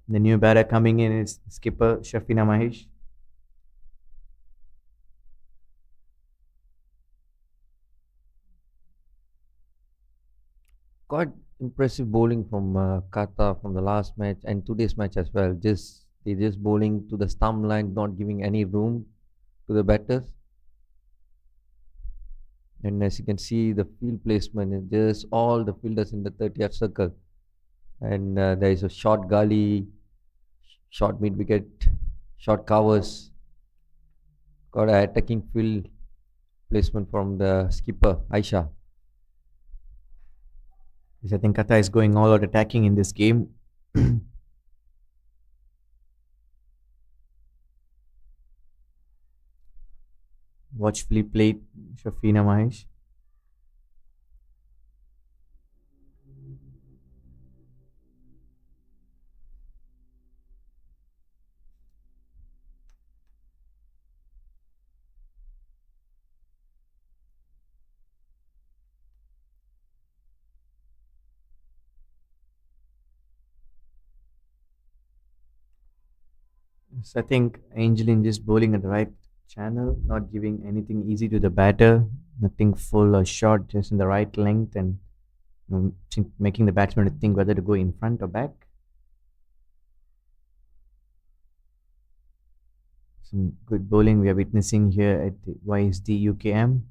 The new batter coming in is skipper Shafina Mahesh. Quite impressive bowling from Qatar from the last match and today's match as well. They just bowling to the stump line, not giving any room to the batters. And as you can see, the field placement is just all the fielders in the 30-yard circle. And there is a short gully, short mid wicket, short covers. Got a attacking field placement from the skipper Aisha. Yes, I think Qatar is going all out attacking in this game. Watchfully played Shafina Mahesh. So I think Angelin just bowling at the right channel, not giving anything easy to the batter, nothing full or short, just in the right length, and making the batsman to think whether to go in front or back. Some good bowling we are witnessing here at the YSD UKM.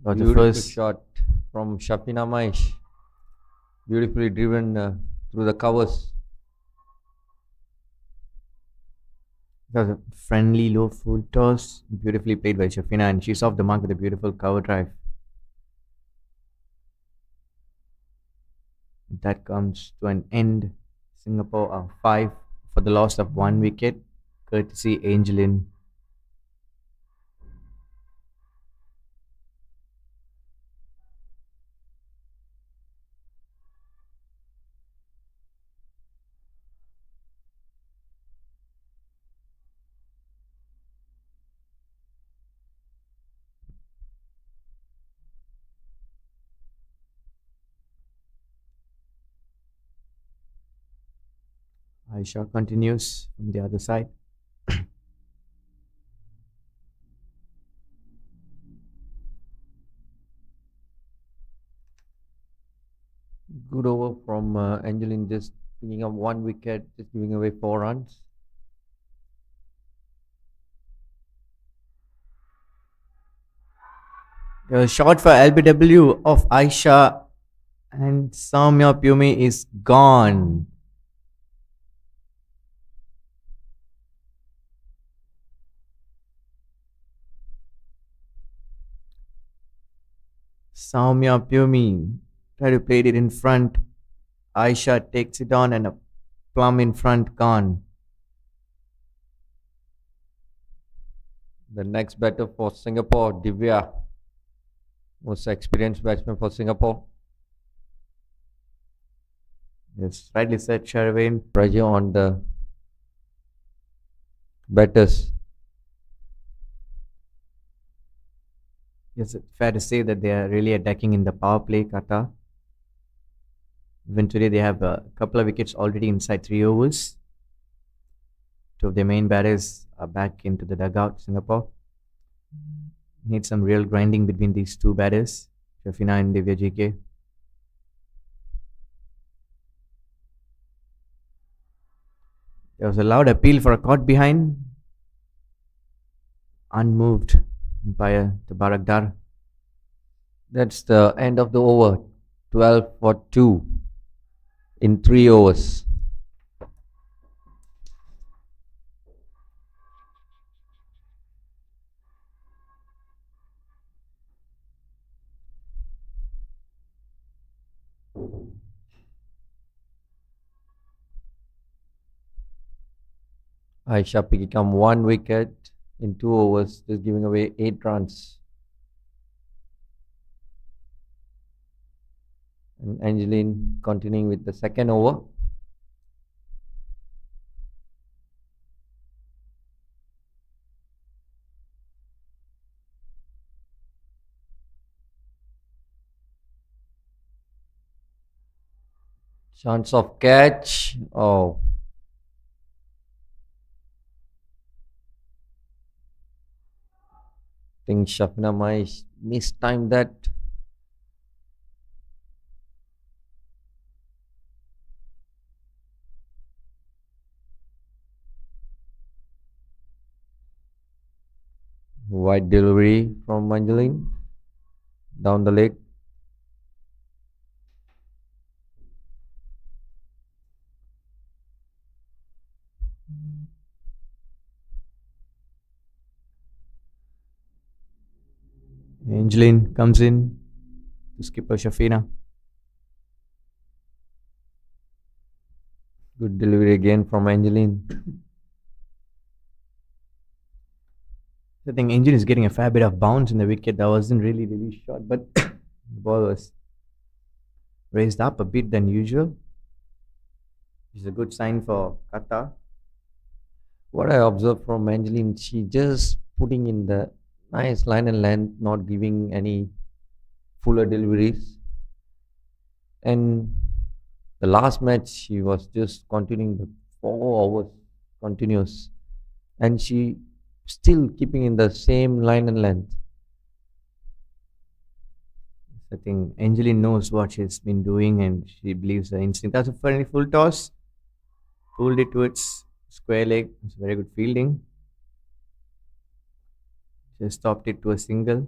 Got the Beautiful first. shot from Shafina Maish. Beautifully driven through the covers. That was a friendly low full toss, beautifully played by Shafina, and she's off the mark with a beautiful cover drive. That comes to an end. Singapore are 5 for the loss of 1 wicket, courtesy Angelin. Aisha continues from the other side. Good over from Angelin, just picking up 1 wicket, just giving away 4 runs. A shot for LBW of Aisha, and Samya Pumi is gone. Saumya Pumi try to play it in front. Aisha takes it on and a plum in front gone. The next batter for Singapore, Divya, most experienced batsman for Singapore. Yes, rightly said, Sharvin. Pressure on the batters. Yes, it's fair to say that they are really attacking in the power play, Qatar. Even today, they have a couple of wickets already inside 3 overs. Two of their main batters are back into the dugout, Singapore. Need some real grinding between these two batters, Shafina and Divya GK. There was a loud appeal for a caught behind, unmoved by the Barakdar. That's the end of the over. 12 for 2 in 3 overs. Aisha picking up 1 wicket in 2 overs, just giving away 8 runs. And Angeline continuing with the second over. Chance of catch. Oh, think Shafina might mistimed that. Wide delivery from Angeline down the leg. Angeline comes in to skipper Shafina. Good delivery again from Angeline. I think Angeline is getting a fair bit of bounce in the wicket. That wasn't really short, but the ball was raised up a bit than usual, which is a good sign for Qatar. What I observed from Angeline, she just putting in the nice line and length, not giving any fuller deliveries. And the last match, she was just continuing the 4 hours continuous, and she still keeping in the same line and length. I think Angeline knows what she's been doing and she believes her instinct. That's a fairly full toss. Pulled it to its square leg. It's very good fielding. Just stopped it to a single.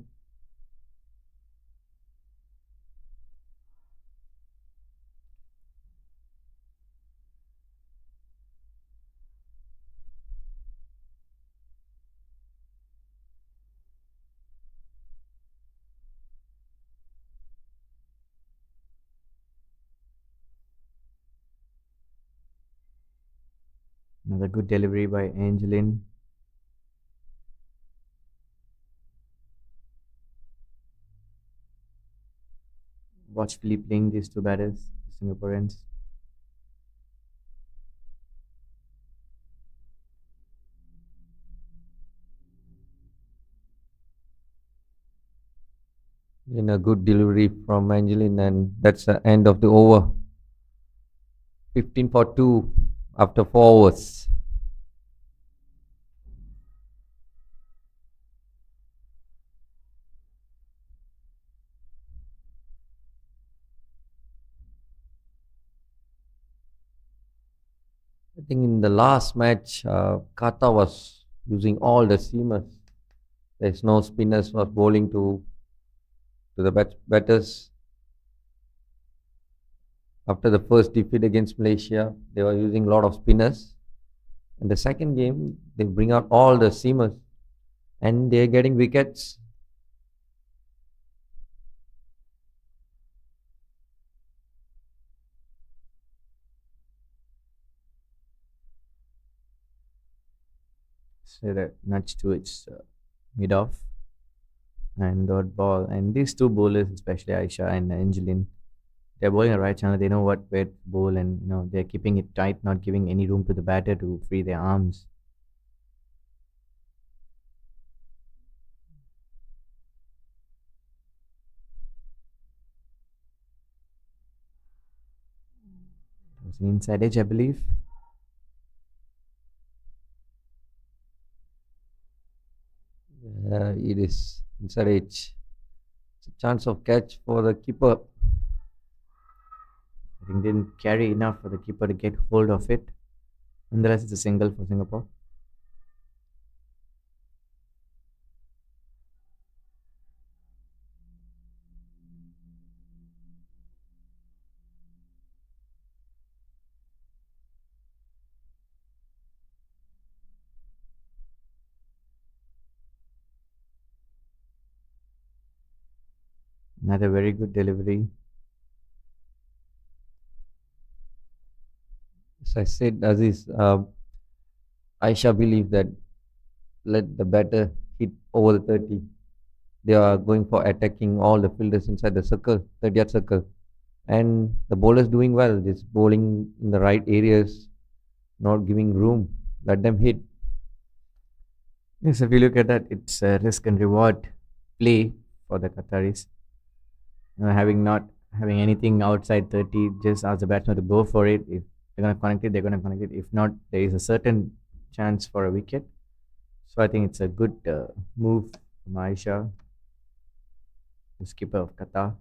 Another good delivery by Angeline. Watchfully playing these two batters, the Singaporeans. In a good delivery from Angeline, and that's the end of the over. 15 for 2 after 4 overs. I think in the last match, Qatar was using all the seamers. There's no spinners was bowling to the batters. After the first defeat against Malaysia, they were using a lot of spinners. In the second game, they bring out all the seamers and they're getting wickets. So that nudge to its mid off and dot ball. And these two bowlers, especially Aisha and Angeline, they're bowling a right channel. They know what where to bowl, and they're keeping it tight, not giving any room to the batter to free their arms. It was an inside edge, I believe. It is inside edge. It's a chance of catch for the keeper. I think didn't carry enough for the keeper to get hold of it. Nonetheless, it's a single for Singapore. Another very good delivery. As I said, Aziz, Aisha believe that let the batter hit over the 30. They are going for attacking all the fielders inside the circle, 30th circle. And the bowlers doing well, just bowling in the right areas, not giving room, let them hit. Yes, if you look at that, it's a risk and reward play for the Qataris. Having not having anything outside 30, just ask the batsman to go for it. If they're going to connect it, they're going to connect it. If not, there is a certain chance for a wicket. So I think it's a good move from Aisha, the skipper of Qatar.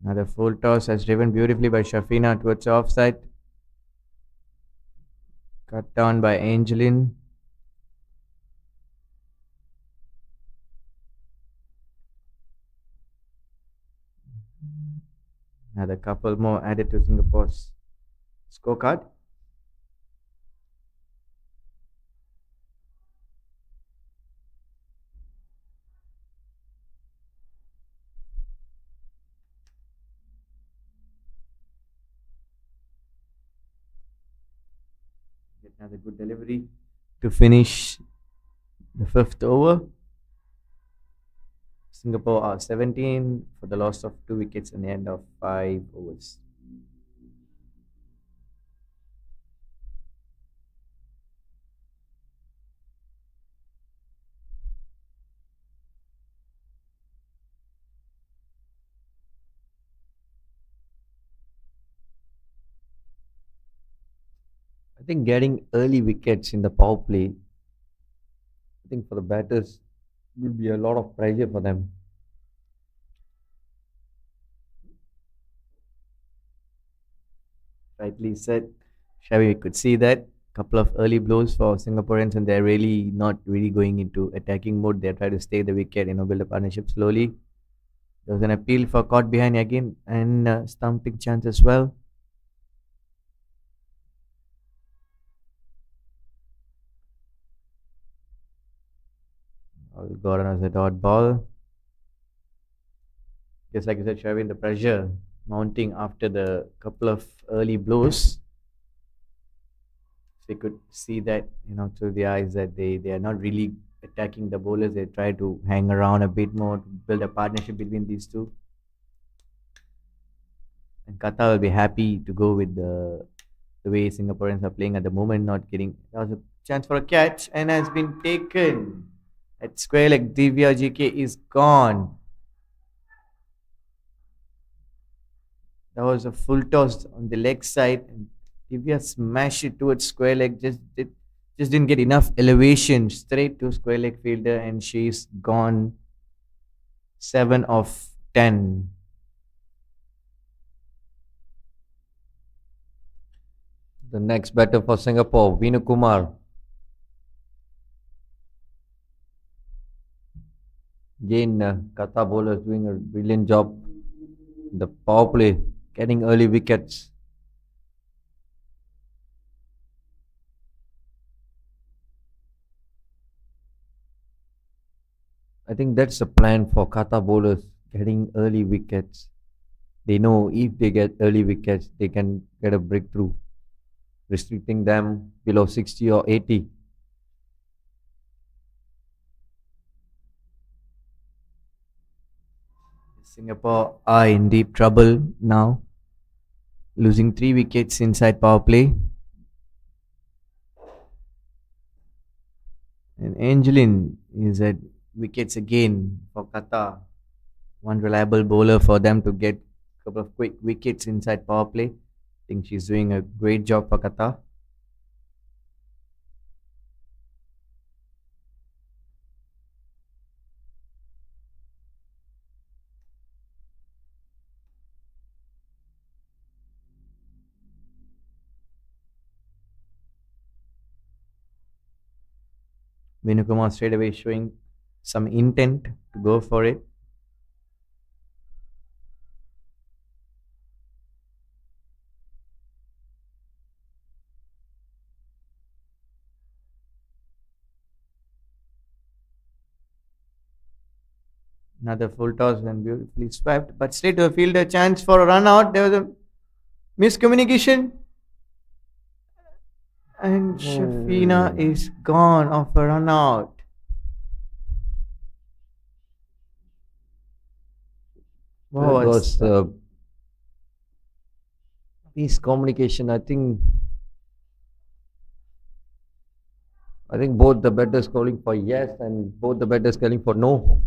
Another full toss has driven beautifully by Shafina towards offside. Cut down by Angelin. Another couple more added to Singapore's scorecard. Get another good delivery to finish the fifth over. Singapore are 17 for the loss of 2 wickets in the end of 5 overs. I think getting early wickets in the power play, I think for the batters, will be a lot of pressure for them. Rightly said. Shavi, we could see that. Couple of early blows for Singaporeans, and they're really not really going into attacking mode. They're trying to stay the wicket, build a partnership slowly. There was an appeal for caught behind again and stumping chance as well. All got on as a dot ball. Just like you said, Shavin, the pressure mounting after the couple of early blows. So you could see that, through the eyes that they are not really attacking the bowlers. They try to hang around a bit more to build a partnership between these two. And Qatar will be happy to go with the way Singaporeans are playing at the moment, not getting. That was a chance for a catch and has been taken. At square leg, Divya GK is gone. That was a full toss on the leg side. And Divya smashed it towards square leg. Just didn't get enough elevation. Straight to square leg fielder, and she's gone. 7 of 10. The next batter for Singapore, Vinu Kumar. Again, Qatar bowlers doing a brilliant job in the power play, getting early wickets. I think that's the plan for Qatar bowlers, getting early wickets. They know if they get early wickets, they can get a breakthrough, restricting them below 60 or 80. Singapore are in deep trouble now, losing 3 wickets inside power play. And Angelin is at wickets again for Qatar. One reliable bowler for them to get a couple of quick wickets inside power play. I think she's doing a great job for Qatar. Venukumar straight away showing some intent to go for it. Another full toss and beautifully swept, but straight to a fielder. Chance for a run out. There was a miscommunication, and Shafina is gone off a run out. What That was was peace communication. I think both the batters calling for yes and both the batters calling for no.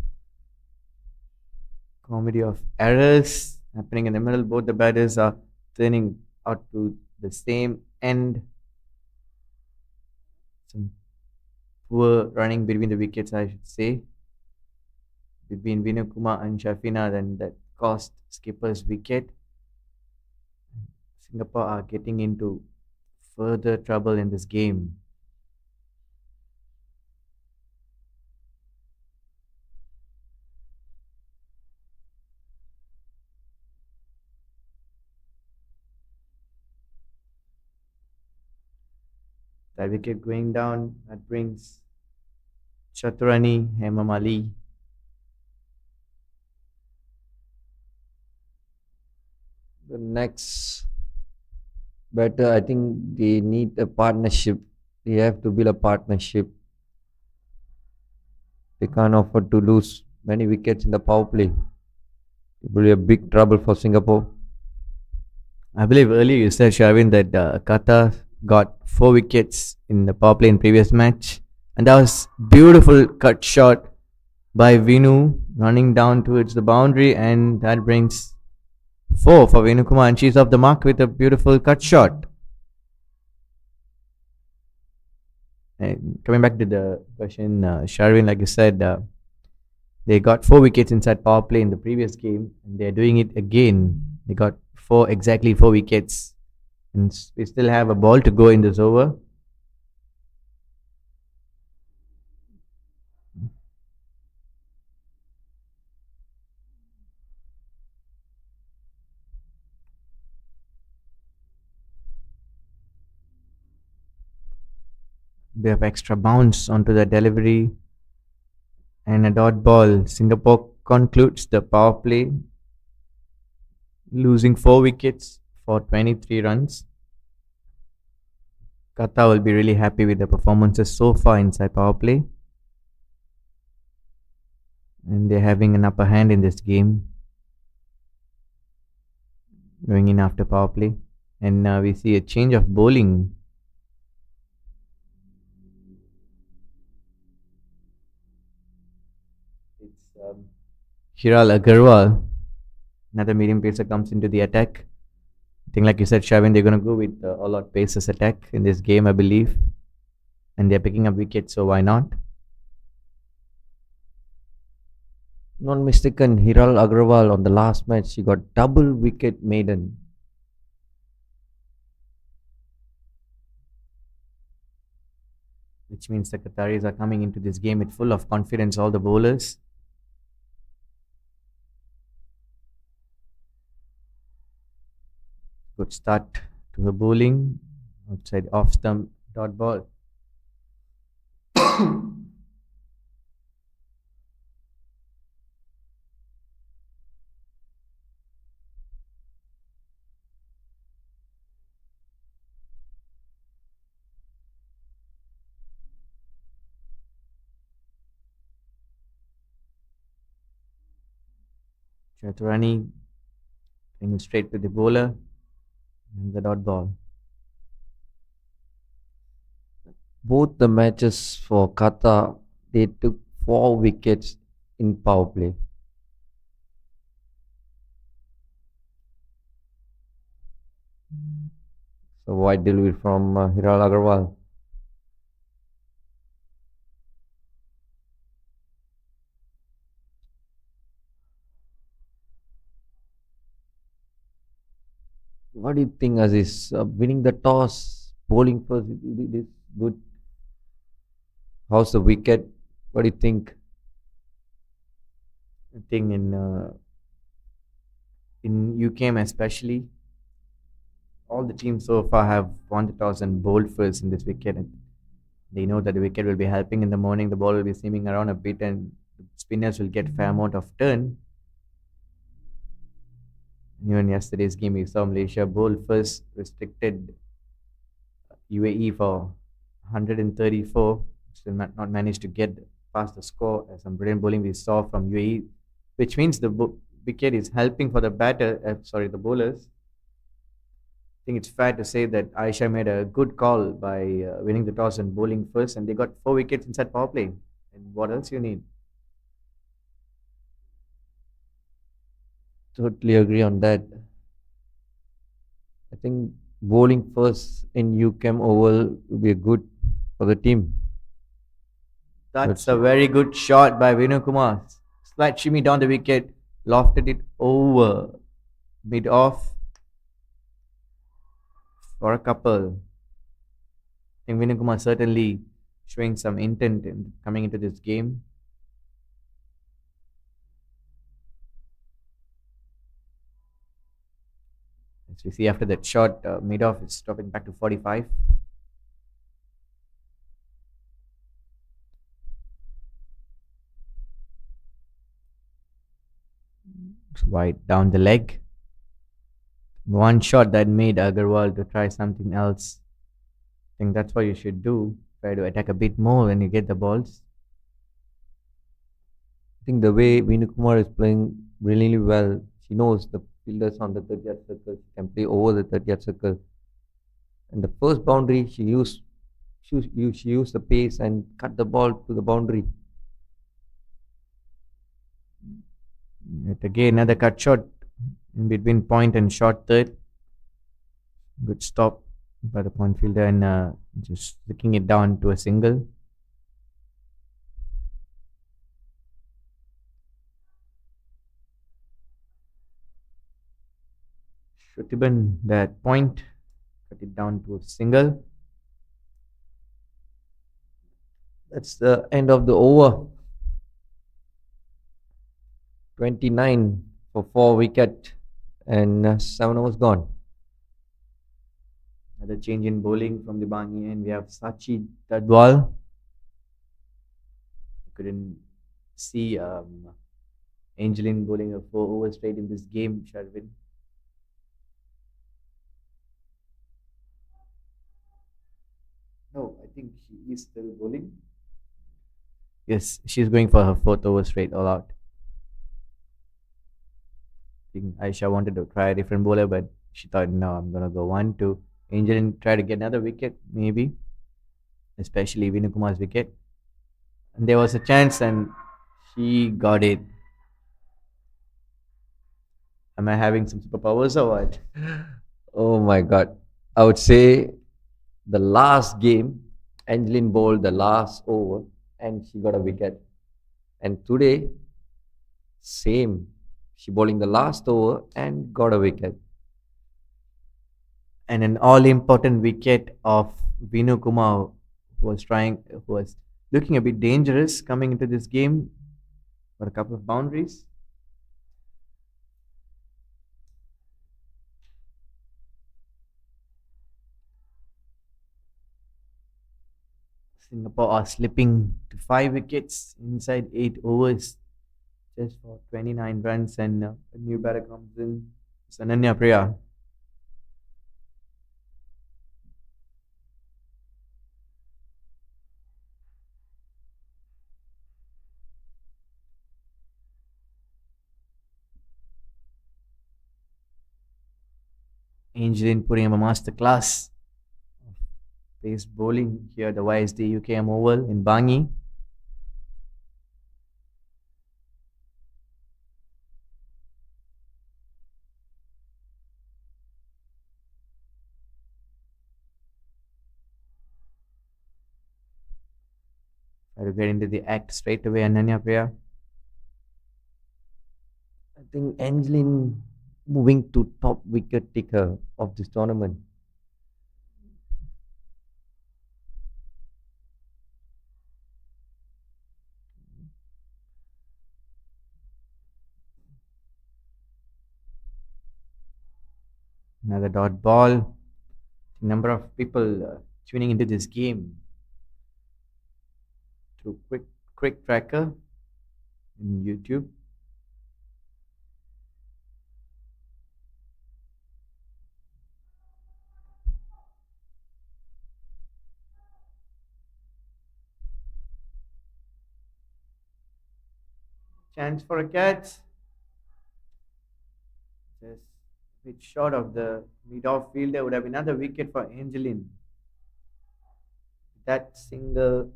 comedy of errors happening in the middle? Both the batters are turning out to the same end. Some poor running between the wickets, I should say, between Vinay Kumar and Shafina, then that cost skipper's wicket. Singapore are getting into further trouble in this game. That wicket going down, that brings Chaturani Hemamali. The next batter, I think they need a partnership. They have to build a partnership. They can't afford to lose many wickets in the power play. It will be a big trouble for Singapore. I believe earlier you said, Shavin, that Qatar got 4 wickets in the power play in previous match. And that was beautiful cut shot by Vinu running down towards the boundary, and that brings 4 for Venu Kumar, and she's off the mark with a beautiful cut shot. And coming back to the question, Sharvin, like you said, they got 4 wickets inside power play in the previous game, and they're doing it again. They got exactly 4 wickets, and we still have a ball to go in this over. They have extra bounce onto the delivery and a dot ball. Singapore concludes the power play, losing 4 wickets for 23 runs. Qatar will be really happy with the performances so far inside power play, and they're having an upper hand in this game going in after power play. And now we see a change of bowling. It's Hiral Agarwal, another medium pacer, comes into the attack. I think, like you said, Shavin, they're going to go with all out paces attack in this game, I believe. And they're picking up wickets, so why not? Not mistaken, Hiral Agrawal on the last match, he got double wicket maiden. Which means the Qataris are coming into this game with full of confidence, all the bowlers. Good start to the bowling. Outside off stump dot ball. Chaturani playing it straight to the bowler and the dot ball. Both the matches for Qatar, they took 4 wickets in power play. So wide delivery from Hiral Agarwal. What do you think, Aziz? Winning the toss, bowling first, it is good. How's the wicket? What do you think? I think in UKM especially, all the teams so far have won the toss and bowled first in this wicket. And they know that the wicket will be helping in the morning. The ball will be seaming around a bit, and the spinners will get fair amount of turn. Even yesterday's game, we saw Malaysia bowl first, restricted UAE for 134. Still not managed to get past the score. Some brilliant bowling we saw from UAE, which means wicket is helping for the the bowlers. I think it's fair to say that Aisha made a good call by winning the toss and bowling first, and they got 4 wickets inside power play. And what else you need? Totally agree on that. I think bowling first in UCAM Oval will be good for the team. That's That's a very good shot by Vinu Kumar. Slight shimmy down the wicket, lofted it over mid off for a couple. I think Vinu Kumar certainly showing some intent in coming into this game. As we see after that shot, mid off is dropping back to 45. It's wide down the leg. One shot that made Agarwal to try something else. I think that's what you should do. Try to attack a bit more when you get the balls. I think the way Vinu Kumar is playing really well, she knows the fielders on the 30th circle. She can play over the 30th circle. And the first boundary, she used the pace and cut the ball to the boundary. Yet again, another cut shot in between point and short third. Good stop by the point fielder and just flicking it down to a single. Should have been that point. Cut it down to a single. That's the end of the over. 29 for 4 wicket and 7 overs gone. Another change in bowling from the Bangi and we have Sachi Tadwal. Couldn't see Angeline bowling a 4 over straight in this game, Sharvin. No, I think she is still bowling. Yes, she's going for her 4th over straight all out. I think Aisha wanted to try a different bowler, but she thought, no, I'm gonna go 1-2. Angel try to get another wicket, maybe, especially Vinu Kumar's wicket. And there was a chance, and she got it. Am I having some superpowers or what? Oh my God. I would say the last game, Angeline bowled the last over and she got a wicket. And today, same. She bowling the last over and got a wicket. And an all-important wicket of Vinu Kumar, who was looking a bit dangerous coming into this game for a couple of boundaries. Singapore are slipping to 5 wickets inside 8 overs, just for 29 runs, and a new batter comes in. It's Ananya Priya. Angeline putting up a master class of pace bowling here at the YSD UKM Oval in Bangi. Try to get into the act straight away, Ananya Priya. I think Angeline moving to top wicket taker of this tournament. Another dot ball. Number of people tuning into this game through quick tracker in YouTube. Chance for a catch. Just a bit short of the mid-off fielder. Would have been another wicket for Angelin. That single,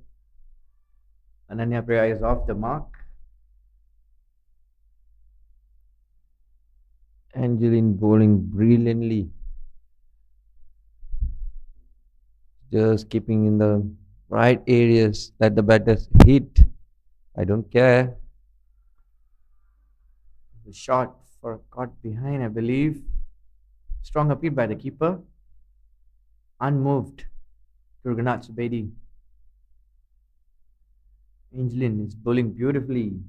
Ananya Priya is off the mark. Angeline bowling brilliantly, just keeping in the right areas that the batters hit. I don't care. The shot for caught behind, I believe. Strong appeal by the keeper. Unmoved. Durganat Subedi. Angelin is bowling beautifully.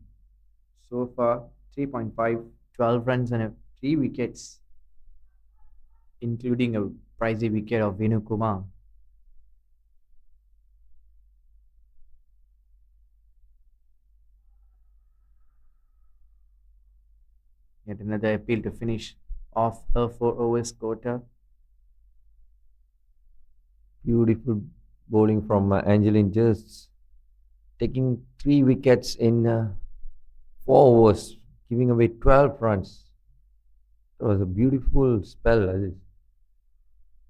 So far, 3.5, 12 runs and 3 wickets, including a pricey wicket of Venu Kumar. Yet another appeal to finish off her 4 overs quota. Beautiful bowling from Angeline, just taking 3 wickets in 4 overs, giving away 12 runs. It was a beautiful spell, Aziz.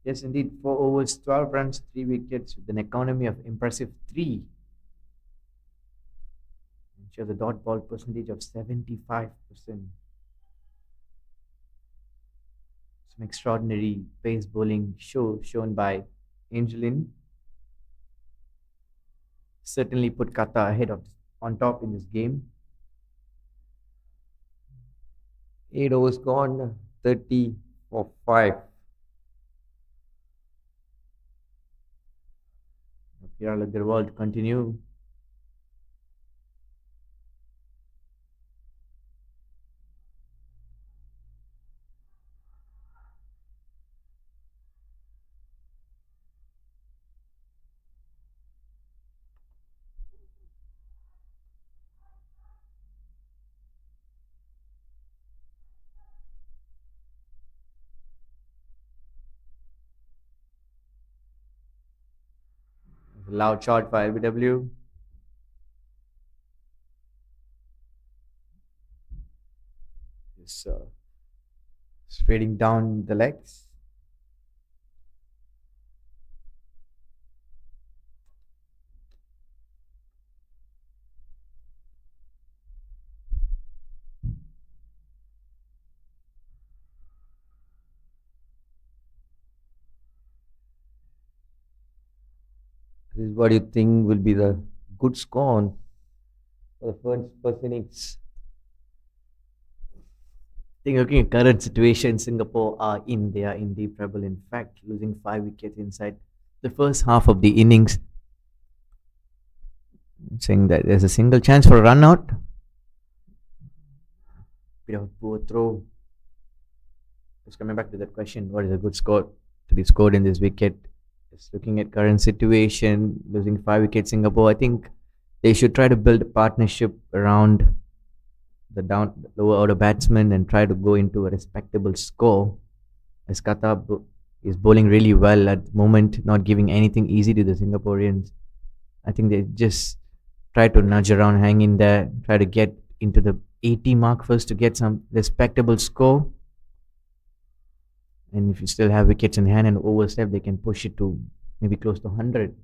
Yes, indeed, 4 overs, 12 runs, 3 wickets with an economy of impressive 3. And she has a dot ball percentage of 75%. Some extraordinary pace bowling shown by Angelin. Certainly put Qatar ahead of on top in this game. 8 overs gone, 30 for 5. Piral Agarwal to continue. Loud shot by LBW. Just spreading down the legs. This is what you think will be the good score for the first innings. I think looking at current situation, Singapore they are in deep trouble. In fact, losing 5 wickets inside the first half of the innings, saying that there's a single chance for a run out. Bit of a poor throw. Just coming back to that question, what is a good score to be scored in this wicket? Just looking at current situation, losing 5 wickets, Singapore, I think they should try to build a partnership around the lower order batsman and try to go into a respectable score. As Qatar is bowling really well at the moment, not giving anything easy to the Singaporeans. I think they just try to nudge around, hang in there, try to get into the 80 mark first to get some respectable score. And if you still have wickets in hand and overs left, they can push it to maybe close to 100.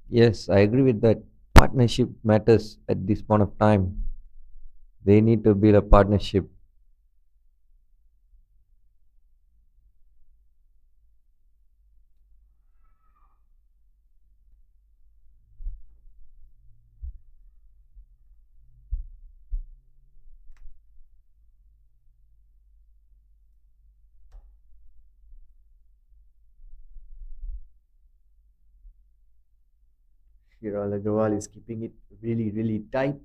Yes, I agree with that. Partnership matters at this point of time. They need to build a partnership. Shiral Agarwal is keeping it really, really tight.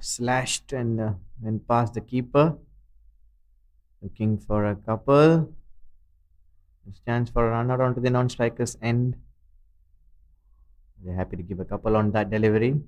Slashed and past the keeper. Looking for a couple. Stands for a run out onto the non-striker's end. They're happy to give a couple on that delivery.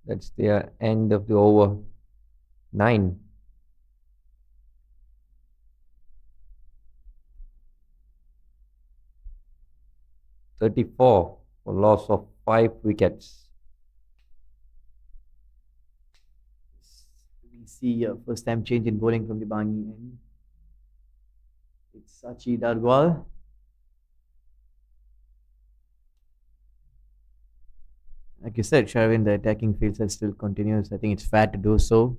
That's the end of the over. 9. 34 for loss of 5 wickets. We see a first time change in bowling from the Bangi end. It's Sachi Darwal. Like you said, Sharvin, the attacking field set still continues. I think it's fair to do so.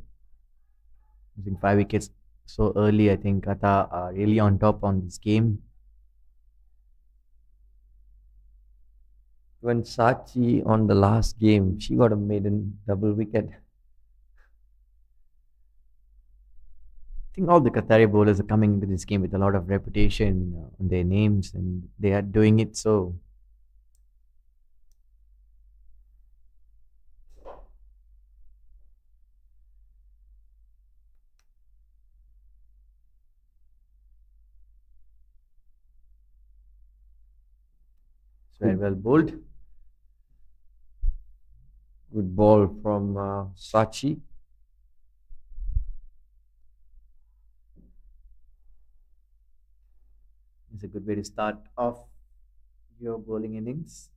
Losing 5 wickets so early, I think Qatar are really on top on this game. When Sachi on the last game, she got a maiden double wicket. I think all the Qatari bowlers are coming into this game with a lot of reputation on their names, and they are doing it so. It's very well bowled. Good ball from Sachi. It's a good way to start off your bowling innings.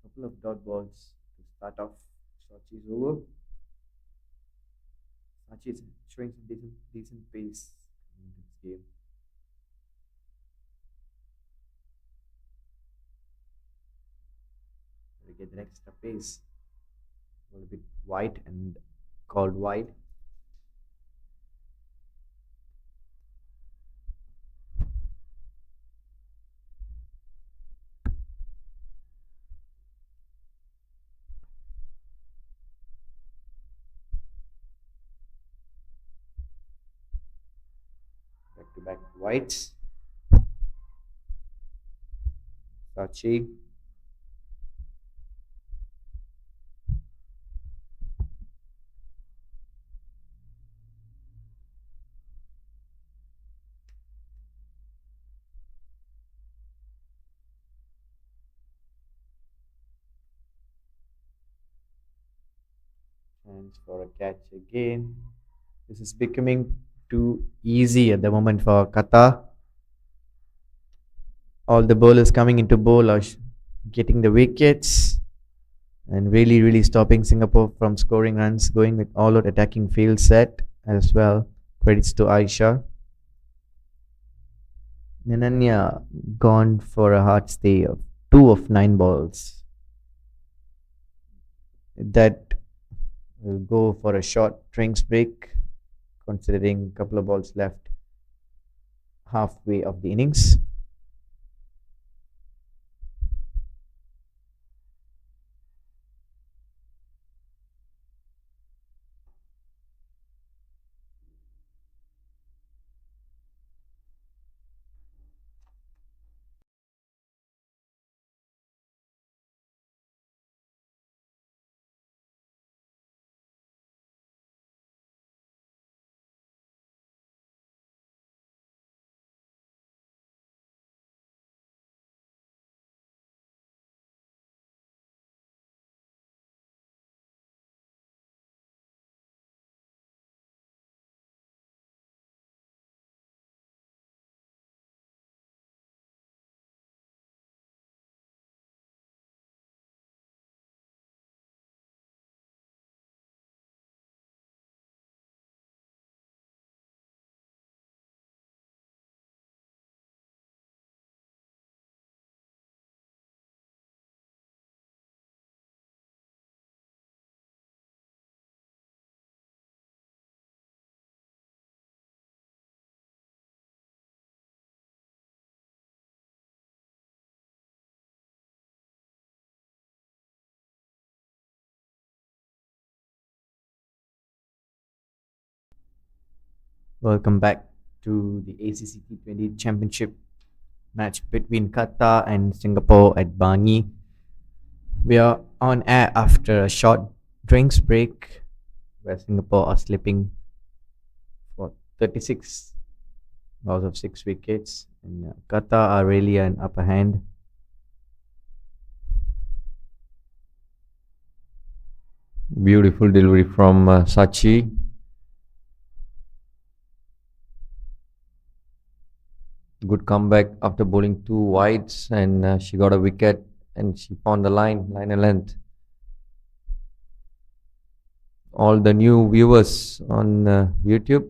Couple of dot balls to start off Sachi's over. Sachi is showing some decent pace in this game. We get the extra pace. A little bit wide and called wide. Back to back wides. Sachi. Chance for a catch again. This is becoming too easy at the moment for Qatar. All the bowlers coming into bowl are getting the wickets and really stopping Singapore from scoring runs, going with all out attacking field set as well. Credits to Aisha. Nananya gone for a hard stay of 2 of 9 balls. That will go for a short drinks break, considering a couple of balls left halfway of the innings. Welcome back to the ACC T20 Championship match between Qatar and Singapore at Bangi. We are on air after a short drinks break. where Singapore are slipping for 36 out of 6 wickets. And Qatar are really an upper hand. Beautiful delivery from Sachi. Good comeback after bowling two wides, and she got a wicket and she found the line and length. All the new viewers on YouTube,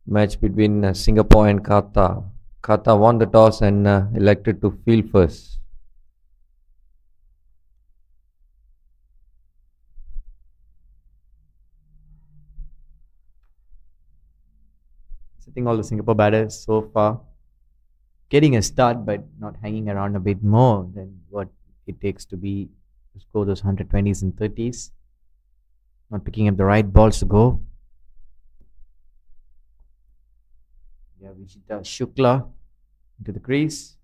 match between Singapore and Qatar. Qatar won the toss and elected to field first. Sitting all the Singapore batters so far, getting a start but not hanging around a bit more than what it takes to score those 120s and 30s. Not picking up the right balls to go. Yeah, Vijita Shukla into the crease.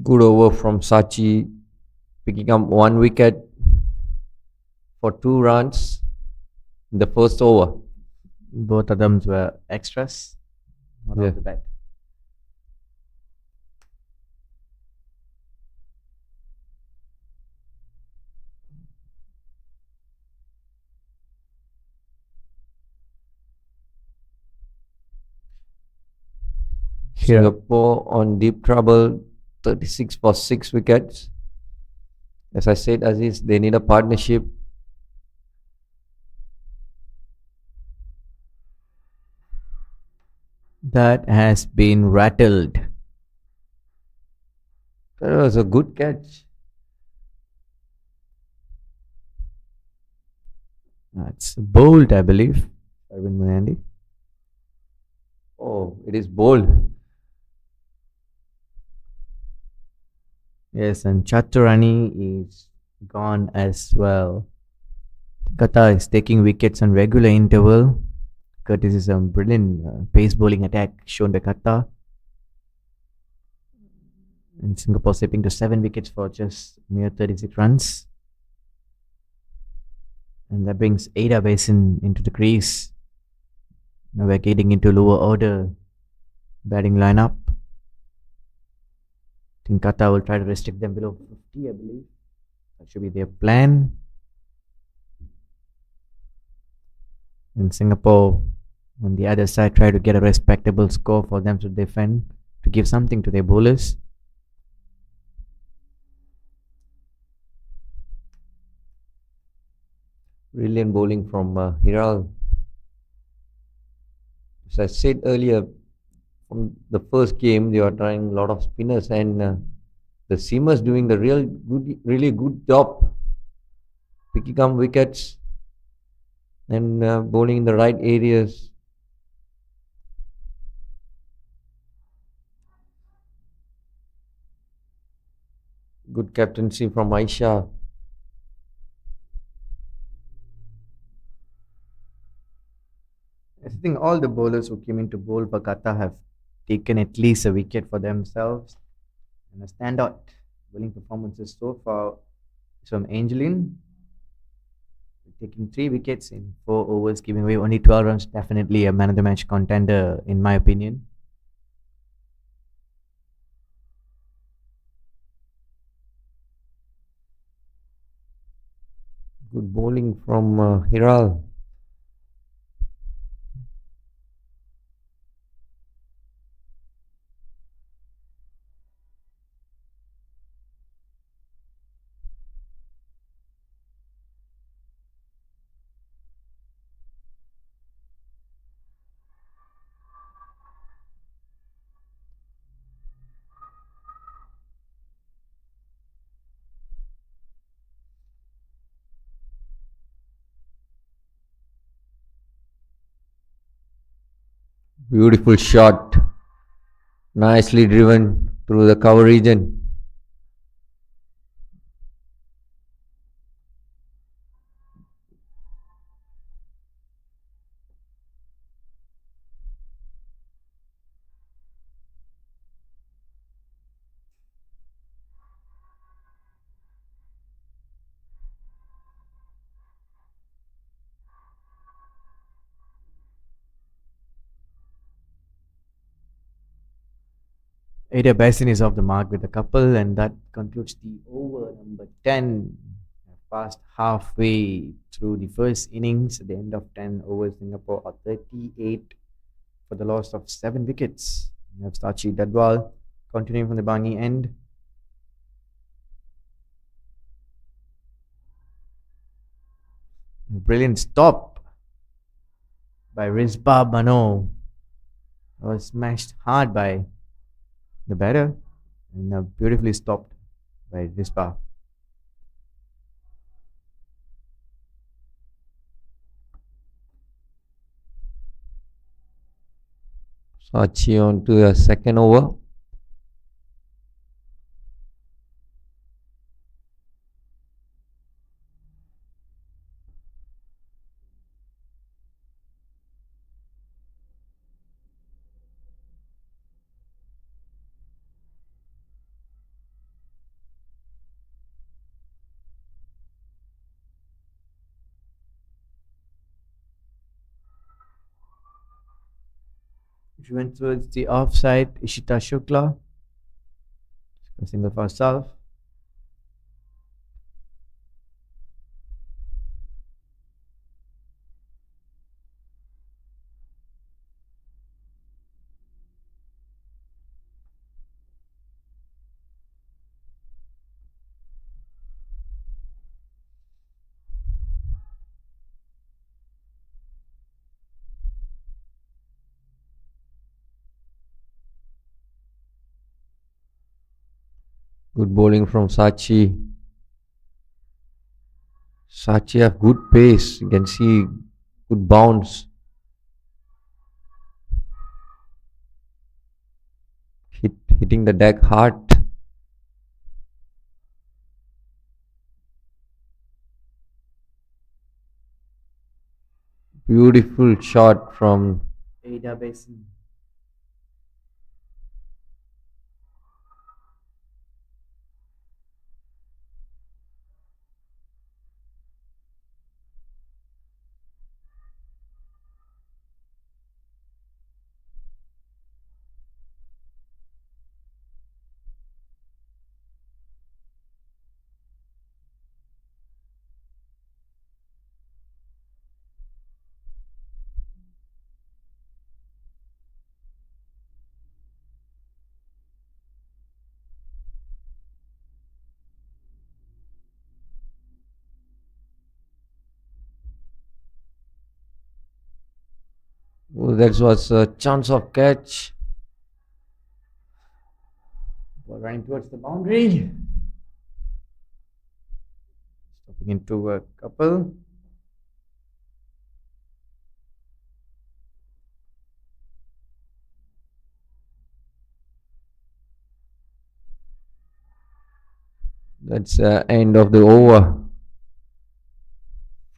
Good over from Sachi, picking up one wicket for 2 runs in the first over. Both of them were extras. Not Yeah. off the bat. Here, Singapore on deep trouble, 36 for 6 wickets. As I said, Aziz, they need a partnership. that has been rattled. That was a good catch. That's bold, I believe. Arvind Munandi. Oh, it is bold. Yes, and Chaturani is gone as well. Qatar is taking wickets on regular interval. Courtesy some brilliant pace bowling attack shown by Qatar. And Singapore slipping to 7 wickets for just mere 36 runs. And that brings Ada Basin into the crease. Now we're getting into lower order batting lineup. I think Qatar will try to restrict them below 50, I believe. That should be their plan. And Singapore, on the other side, try to get a respectable score for them to defend, to give something to their bowlers. Brilliant bowling from Hiral. As I said earlier, from the first game, they are trying a lot of spinners, and the seamers doing the really good job picking up wickets and bowling in the right areas. Good captaincy from Aisha. I think all the bowlers who came into bowl for Qatar have taken at least a wicket for themselves. And a standout bowling performances so far is from Angeline, taking 3 wickets in 4 overs, giving away only 12 runs. Definitely a man of the match contender, in my opinion. Good bowling from Hiral. Beautiful shot. Nicely driven through the cover region. Ada Basin is off the mark with a couple, and that concludes the over number 10. Past halfway through the first innings, at the end of 10 overs, Singapore are 38 for the loss of 7 wickets. We have Sachi Dadwal continuing from the Bangi end. Brilliant stop by Rizba Bano. Was smashed hard by the batter and beautifully stopped by Rizba. Sachi on to the second over. She went towards the offside. Ishita Shukla, a single for herself. Good bowling from Sachi. Sachi have good pace. You can see good bounce. Hitting the deck hard. Beautiful shot from Ada Basin. Oh, that was a chance of catch. Ball running towards the boundary. Stopping into a couple. That's end of the over.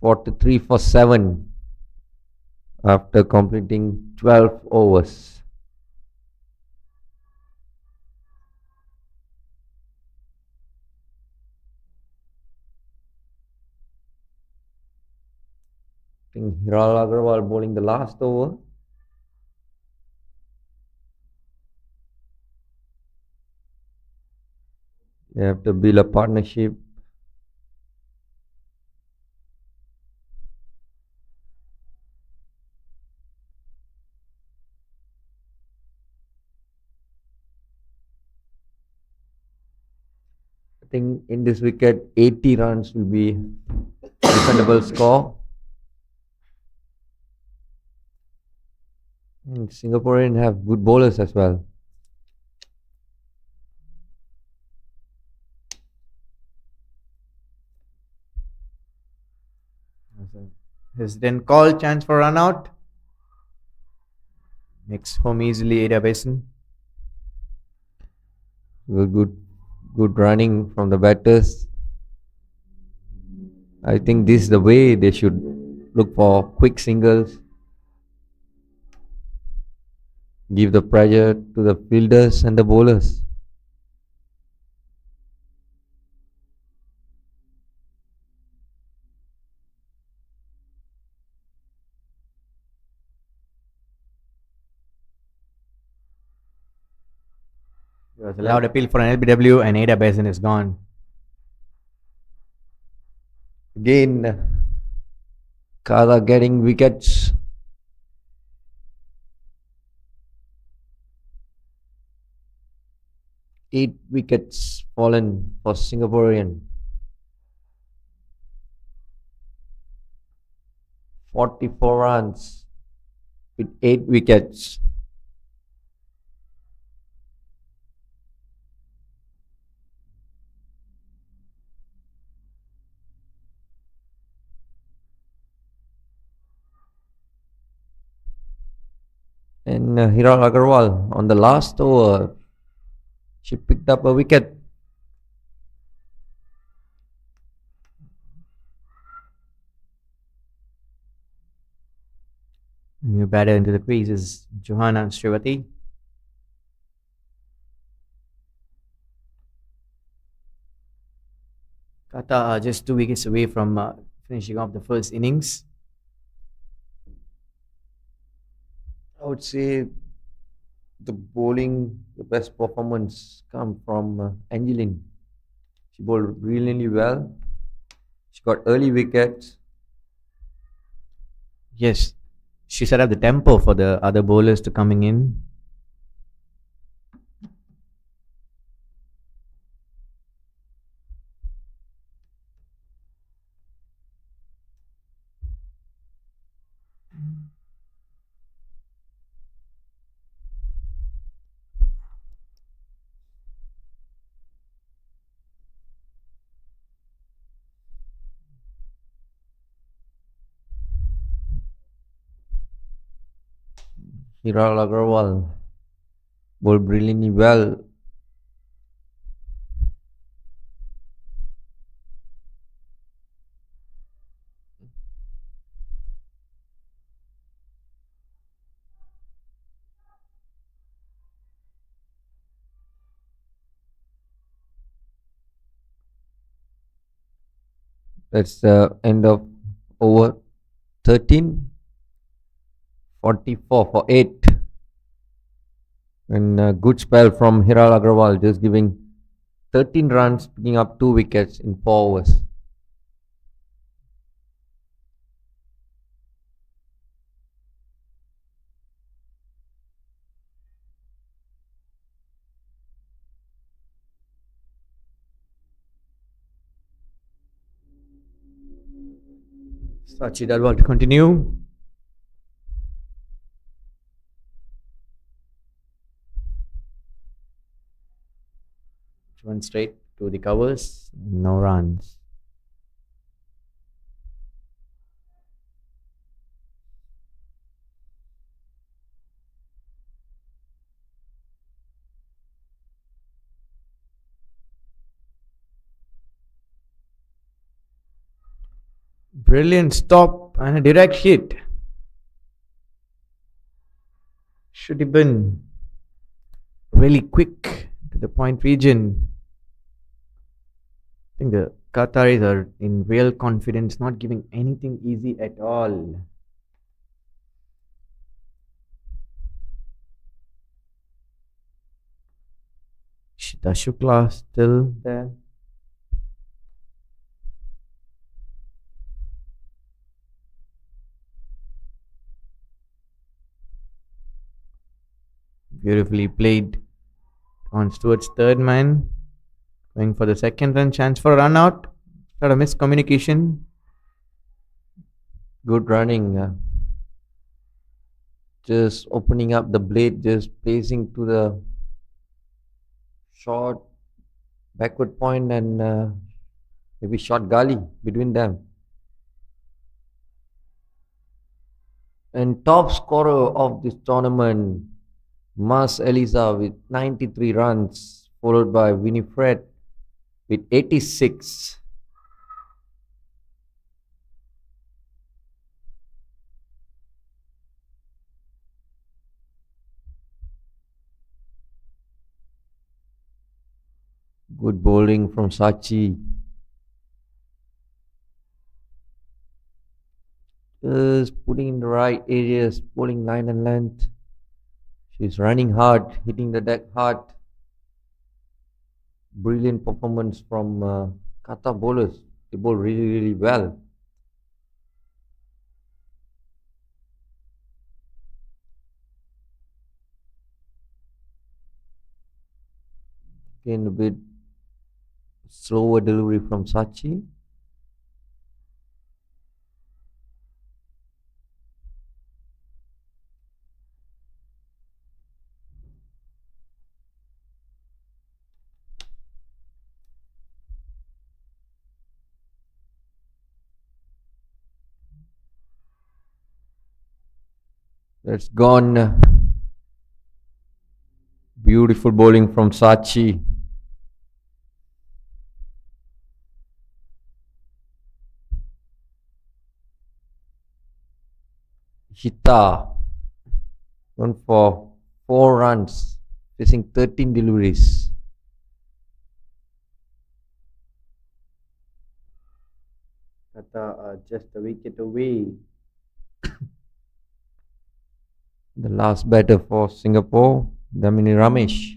43 for 7 after completing 12 overs. I think Hiral Agarwal bowling the last over. They have to build a partnership. I think in this wicket, 80 runs will be defendable score. And Singaporean have good bowlers as well. Hesitant call, chance for run out. Makes home easily, Ada Basin. Good running from the batters. I think this is the way they should look for quick singles. Give the pressure to the fielders and the bowlers. was a loud appeal for an LBW, and Ada Basin is gone. Again, Kara getting wickets. Eight wickets fallen for Singaporean. 44 runs with 8 wickets. And Hiral Agarwal on the last over, she picked up a wicket. New batter into the crease is Johanna Srivati. Qatar are just 2 wickets away from finishing off the first innings. I would say the bowling, the best performance come from Angeline. She bowled brilliantly well. She got early wickets. Yes, she set up the tempo for the other bowlers to coming in. Hiral Agarwal bowled brilliantly well. That's the end of over 13. 44 for 8. And a good spell from Hiral Agarwal, just giving 13 runs, picking up 2 wickets in 4 overs. Sachi Dalwal to continue. One straight to the covers, no runs. Brilliant stop and a direct hit. Should have been really quick to the point region. I think the Qataris are in real confidence, not giving anything easy at all. Shita Shukla still there. Beautifully played on Stewart's third man. Going for the second run, chance for a run out. Got a miscommunication. Good running. Just opening up the blade, just placing to the short backward point and maybe short gully between them. And top scorer of this tournament, Mas Eliza with 93 runs, followed by Winifred with 86. Good bowling from Sachi. Just putting in the right areas, bowling line and length. She's running hard, hitting the deck hard. Brilliant performance from Qatar bowlers. They bowl really, really well. Again, a bit slower delivery from Sachi. That's gone. Beautiful bowling from Sachi. Hita went for 4 runs, facing 13 deliveries. Qatar are just a wicket away. The last batter for Singapore, Damini Ramesh.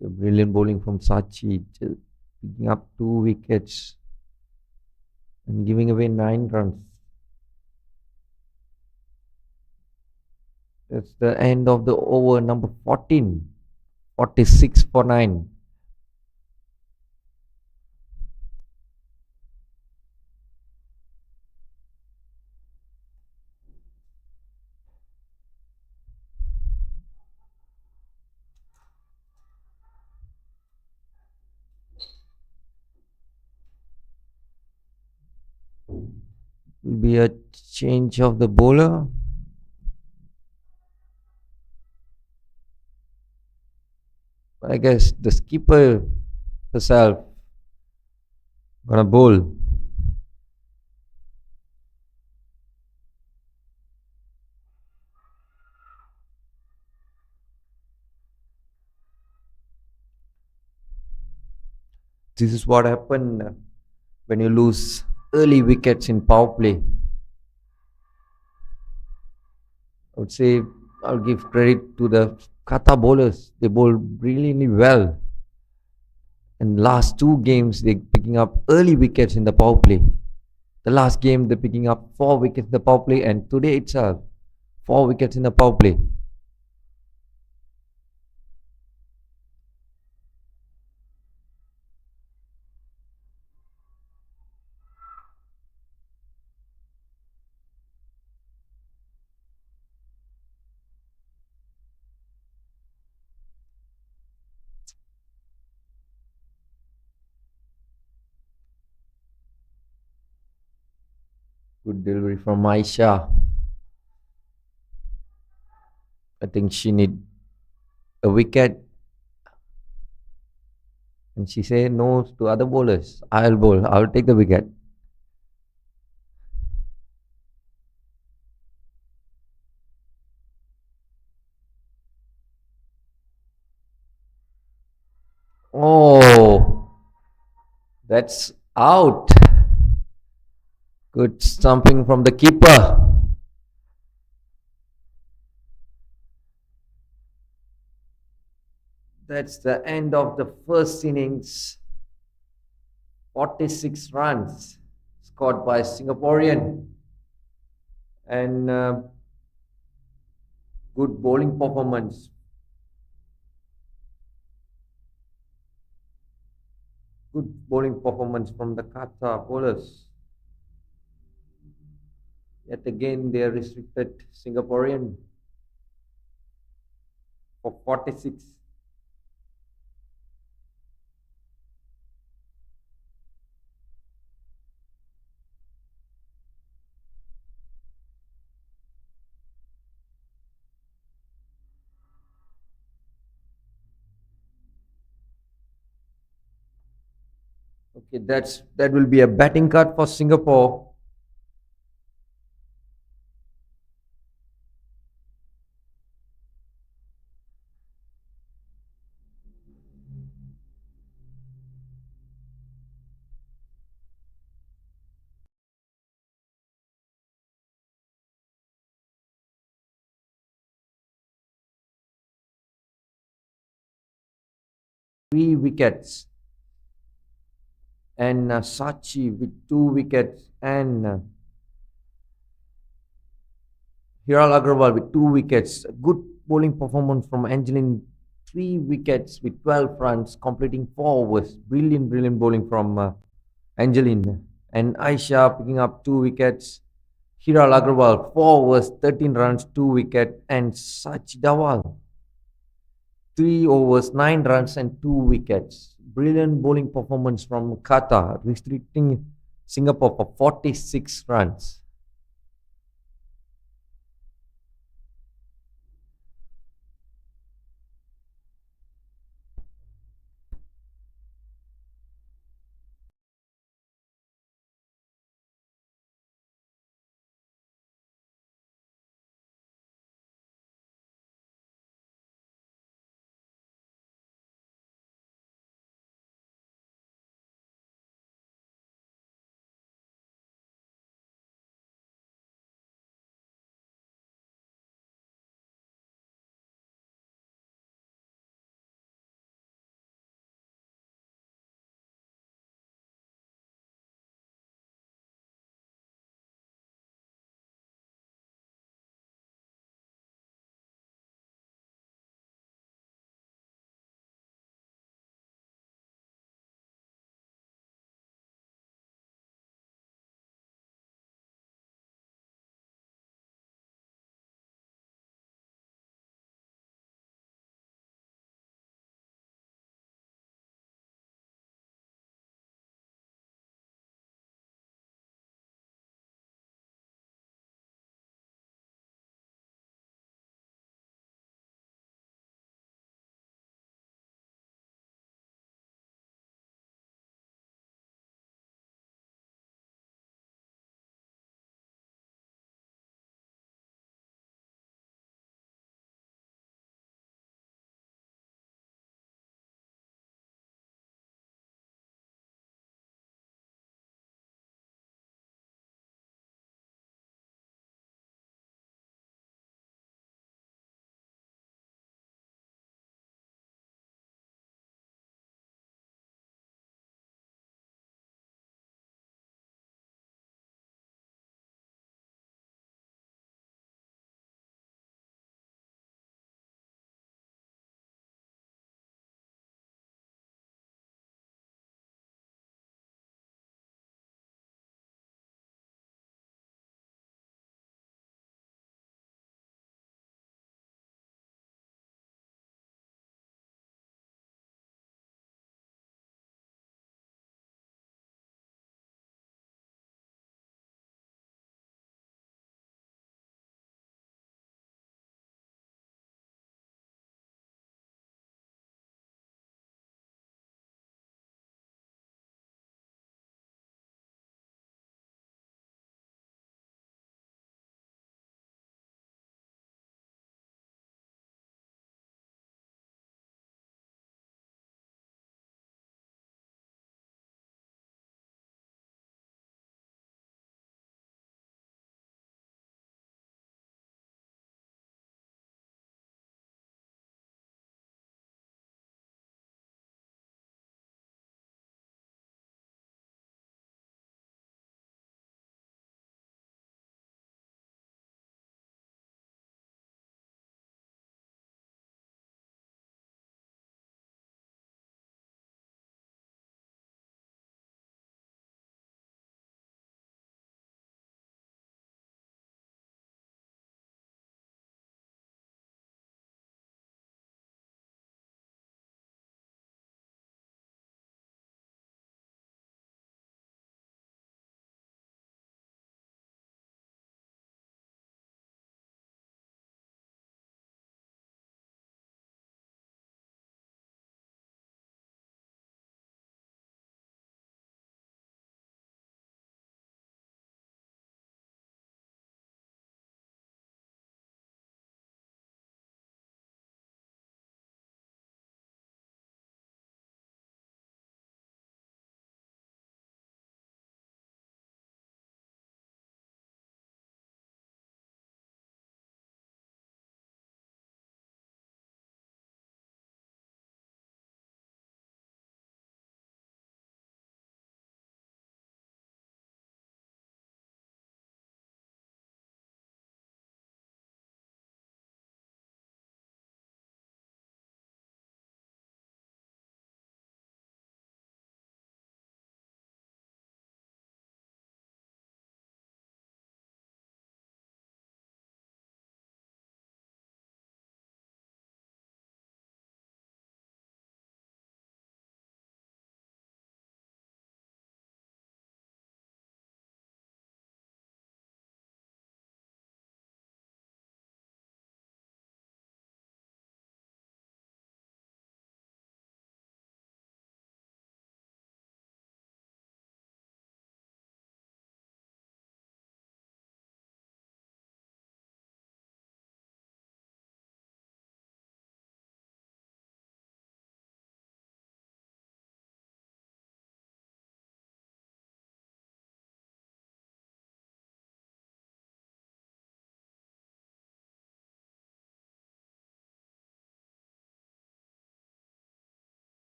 So brilliant bowling from Sachi, just picking up 2 wickets and giving away 9 runs. That's the end of the over number 14. 46 for 9. Will be a change of the bowler. I guess the skipper herself gonna bowl. This is what happened when you lose early wickets in power play. I would say I'll give credit to the Qatar bowlers. They bowl really well. And last 2 games, they're picking up early wickets in the power play. The last game, they're picking up 4 wickets in the power play, and today itself, 4 wickets in the power play. Good delivery from Aisha. I think she need a wicket, and she say no to other bowlers. I'll bowl. I'll take the wicket. Oh, that's out. Good stumping from the keeper. That's the end of the first innings. 46 runs scored by Singaporean. And good bowling performance. Good bowling performance from the Qatar bowlers. Yet again, they are restricted Singaporean for 46. Okay, that will be a batting cut for Singapore. 3 wickets, and Sachi with 2 wickets, and Hiral Agrawal with 2 wickets. A good bowling performance from Angeline, 3 wickets with 12 runs, completing 4 overs. Brilliant, brilliant bowling from Angeline. And Aisha picking up 2 wickets. Hiral Agrawal, 4 overs, 13 runs, 2 wickets. And Sachi Dawal, 3 overs, 9 runs, and 2 wickets. Brilliant bowling performance from Qatar, restricting Singapore for 46 runs.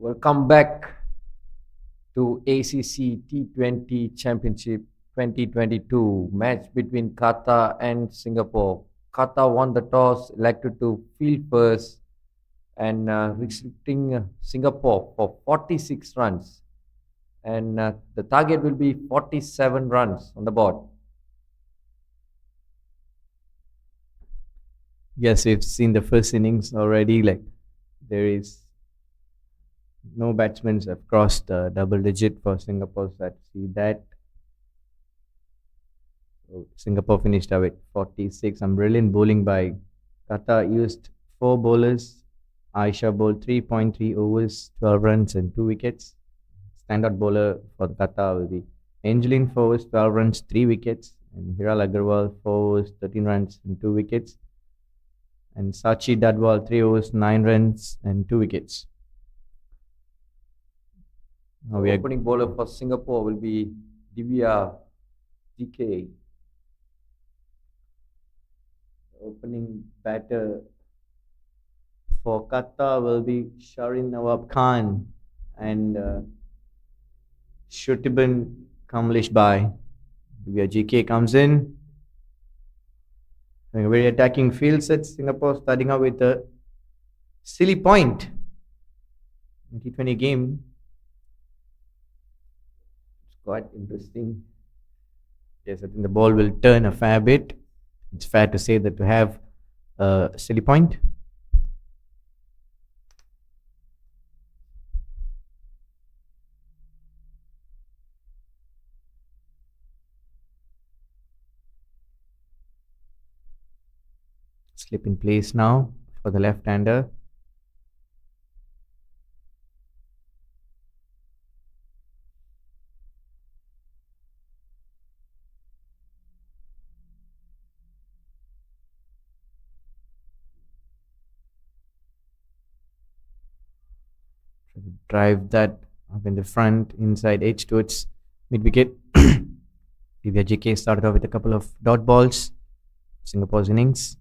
Welcome back to ACC T20 Championship 2022 match between Qatar and Singapore. Qatar won the toss, elected to field first, and restricting Singapore for 46 runs. And the target will be 47 runs on the board. Yes, we've seen the first innings already. Like there is no batsmen have crossed double digit for Singapore. So I see that. So Singapore finished up with 46. Some brilliant bowling by Qatar. Used four bowlers. Aisha bowled 3.3 overs, 12 runs and 2 wickets. Standout bowler for Qatar will be Angeline, 4 overs, 12 runs, 3 wickets. And Hiral Agarwal, 4 overs, 13 runs and 2 wickets. And Sachi Dadwal, 3 overs, 9 runs and 2 wickets. Now The opening bowler for Singapore will be Divya GK. Opening batter for Qatar will be Sharin Nawab Khan and Shutiban Kamlesh Bai. Divya GK comes in. A very attacking field set. Singapore starting out with a silly point. T20 game. It's quite interesting. Yes, I think the ball will turn a fair bit. It's fair to say that to have a silly point. Slip in place now for the left-hander. Drive that up in the front, inside edge towards mid-wicket. Divya JK started off with a couple of dot balls. Singapore's innings.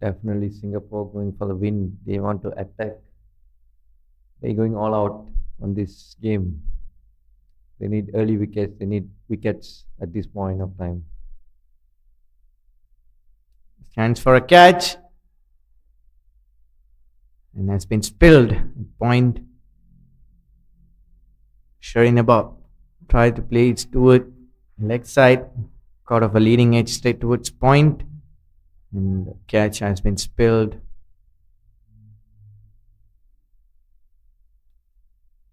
Definitely Singapore going for the win. They want to attack. They're going all out on this game. They need early wickets. They need wickets at this point of time. Stands for a catch. And has been spilled at point. Sharin about tried to play it toward leg side. Caught off a leading edge straight towards point. And the catch has been spilled.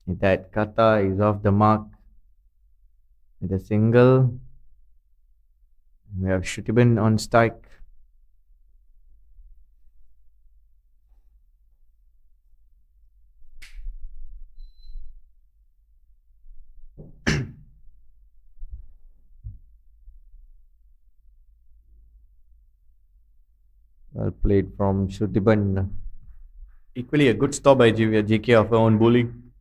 With that, Qatar is off the mark with a single. We have Shutiban on strike. Well played from Shutiban. Equally a good stop by JK of her own bowling.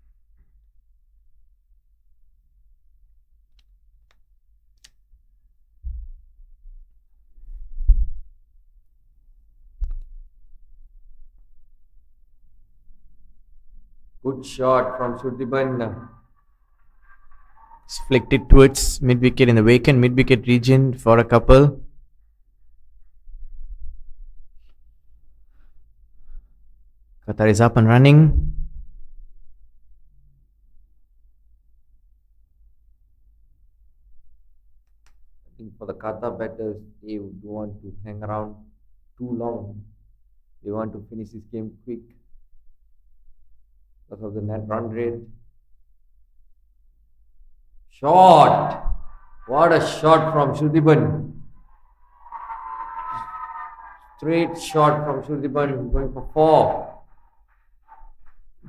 Good shot from Shutiban. It's flicked it towards mid-wicket in the vacant mid-wicket region for a couple. Qatar is up and running. I think for the Qatar batters, they don't want to hang around too long. They want to finish this game quick because of the net run rate. Shot! What a shot from Shutiban. Straight shot from Shutiban going for 4.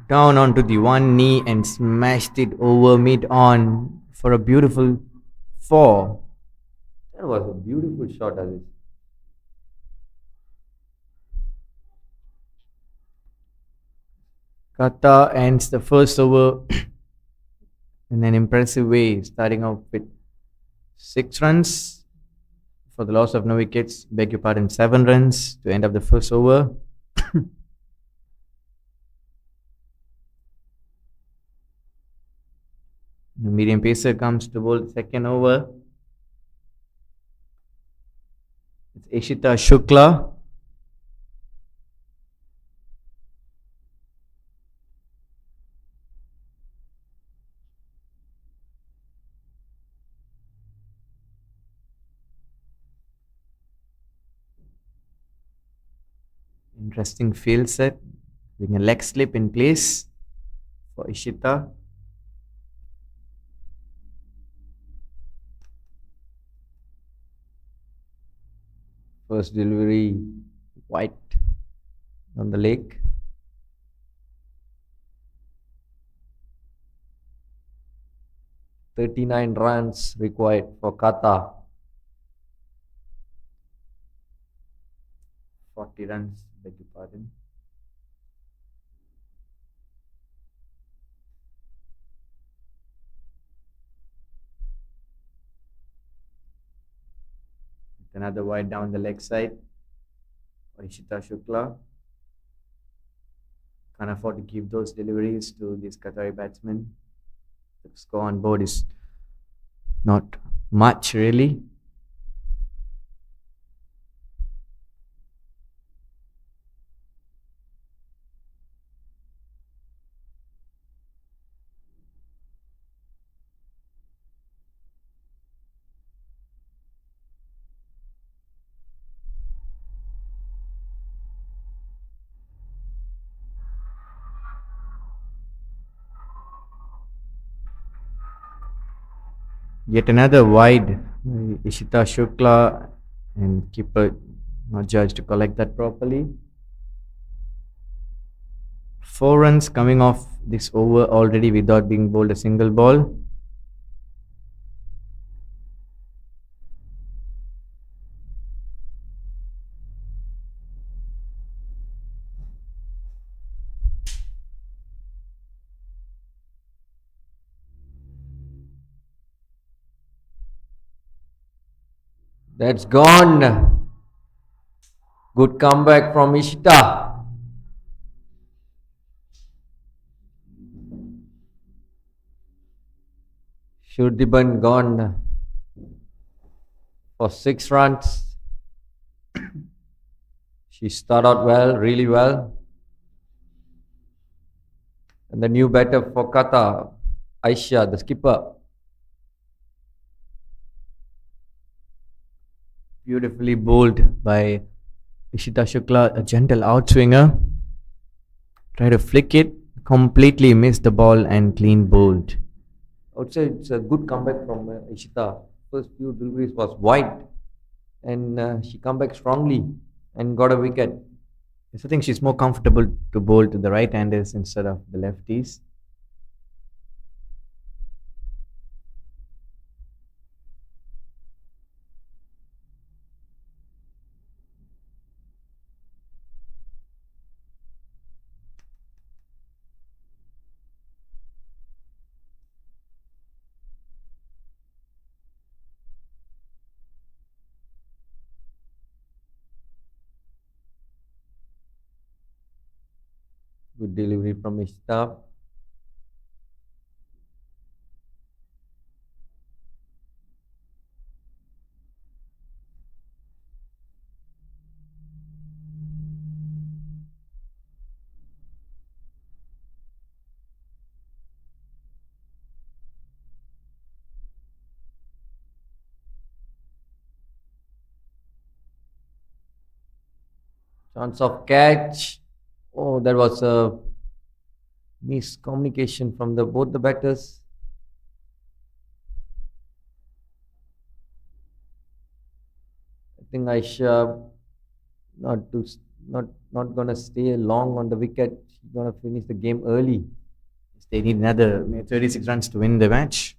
Down onto the one knee and smashed it over mid-on for a beautiful 4. That was a beautiful shot, Aziz. Qatar ends the first over in an impressive way, starting out with 6 runs For the loss of no wickets, beg your pardon, 7 runs to end up the first over. The medium pacer comes to bowl the second over. It's Ishita Shukla. Interesting field set. With a leg slip in place for Ishita. First delivery, white on the leg. "39 runs required for Qatar." 40 runs, beg your pardon. Another wide down the leg side for Ishita Shukla. Can't afford to give those deliveries to these Qatari batsmen. The score on board is not much really. Yet another wide. Ishita Shukla and keeper not judged to collect that properly. 4 runs coming off this over already without being bowled a single ball. That's gone. Good comeback from Ishita. Shurdiban gone for 6 runs. She started out well, really well. And the new batter for Qatar, Aisha, the skipper. Beautifully bowled by Ishita Shukla, a gentle outswinger. Try to flick it, completely missed the ball and clean bowled. I would say it's a good comeback from Ishita. First few deliveries was wide, and she come back strongly and got a wicket. Yes, I think she's more comfortable to bowl to the right-handers instead of the lefties. Good delivery from Ishita. Chance of catch. Oh, that was a miscommunication from the both the batters. I think Aisha not to not gonna stay long on the wicket. She's gonna finish the game early. They need another 36 runs to win the match.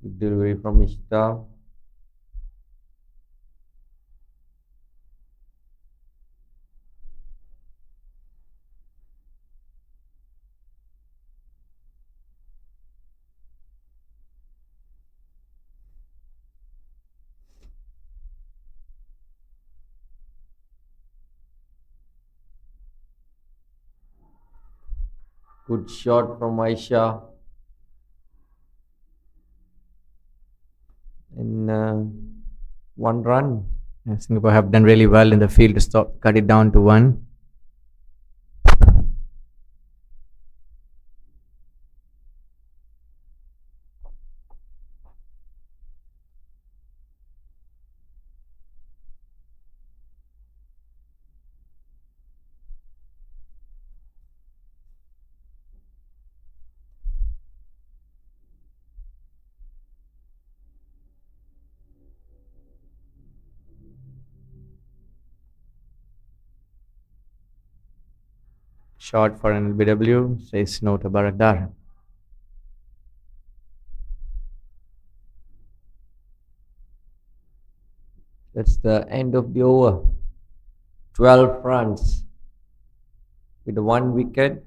Good delivery from Ishita. Good shot from Aisha. And 1 run. Singapore have done really well in the field to cut it down to one. Shot for an LBW, says no to Barakdar. That's the end of the over. 12 runs with 1 wicket,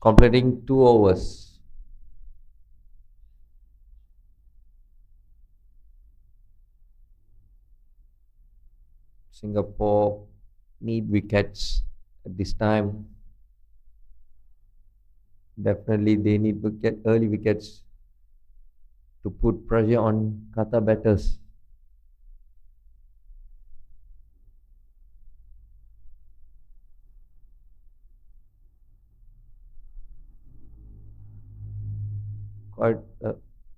completing 2 overs. Singapore need wickets at this time. Definitely they need to get early wickets to put pressure on Qatar batters. Quite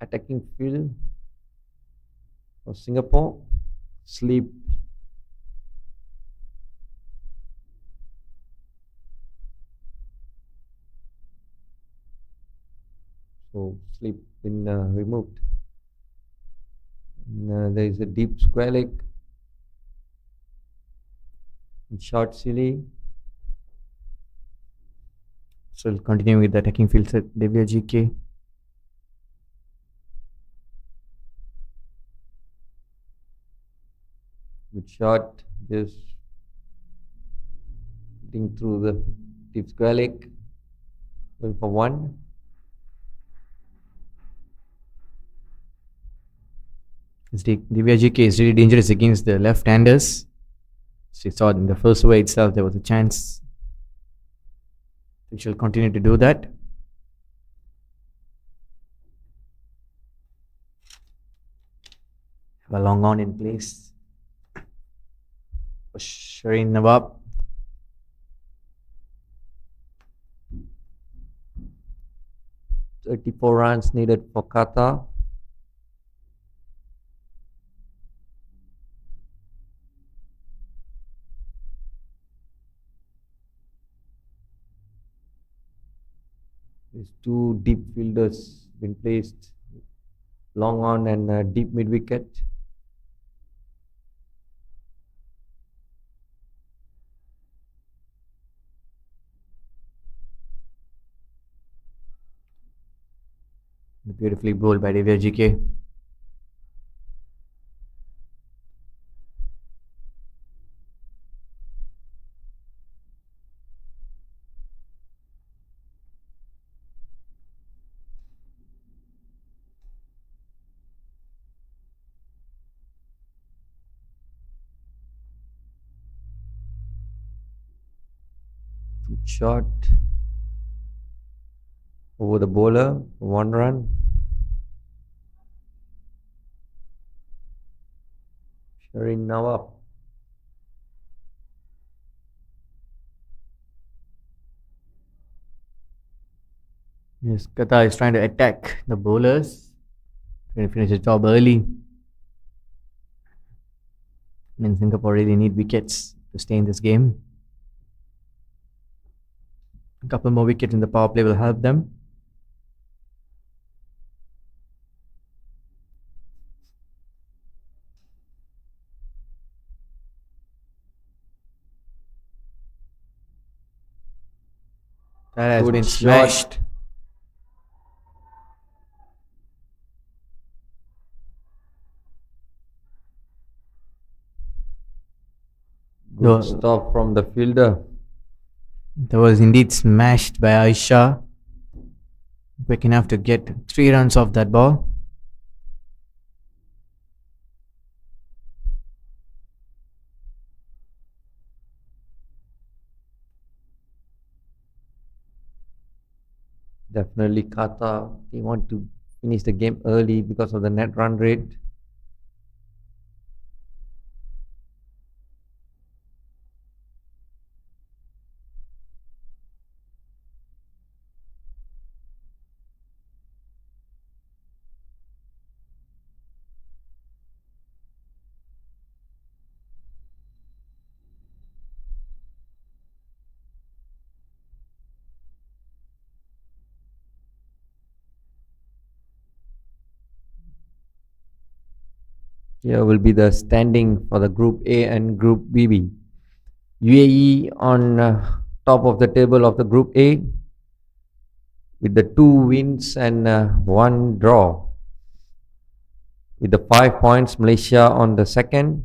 attacking field for Singapore. Sleep. So sleep been removed. And, there is a deep square leg. And short silly. So we'll continue with the attacking field set. Divya GK. Good shot. Just hitting through the deep square leg. Going for one. Divya GK is really dangerous against the left-handers. She saw in the first over itself there was a chance. We shall continue to do that. Have a long on in place. Shireen Nawab. Thirty-four runs needed for Qatar. There's two deep fielders been placed, long on and deep mid wicket. Beautifully bowled by Divya GK. Good shot over the bowler, 1 run. Shireen Nawab. Yes, Qatar is trying to attack the bowlers. Trying to finish the job early. And Singapore really need wickets to stay in this game. A couple more wickets in the power play will help them. That has Good been shot. smashed. Good stop from the fielder. That was indeed smashed by Aisha. Quick enough to get 3 runs off that ball. Definitely Qatar. They want to finish the game early because of the net run rate. Here will be the standing for the Group A and Group BB. UAE on top of the table of the Group A with the 2 wins and 1 draw. With the 5 points, Malaysia on the second,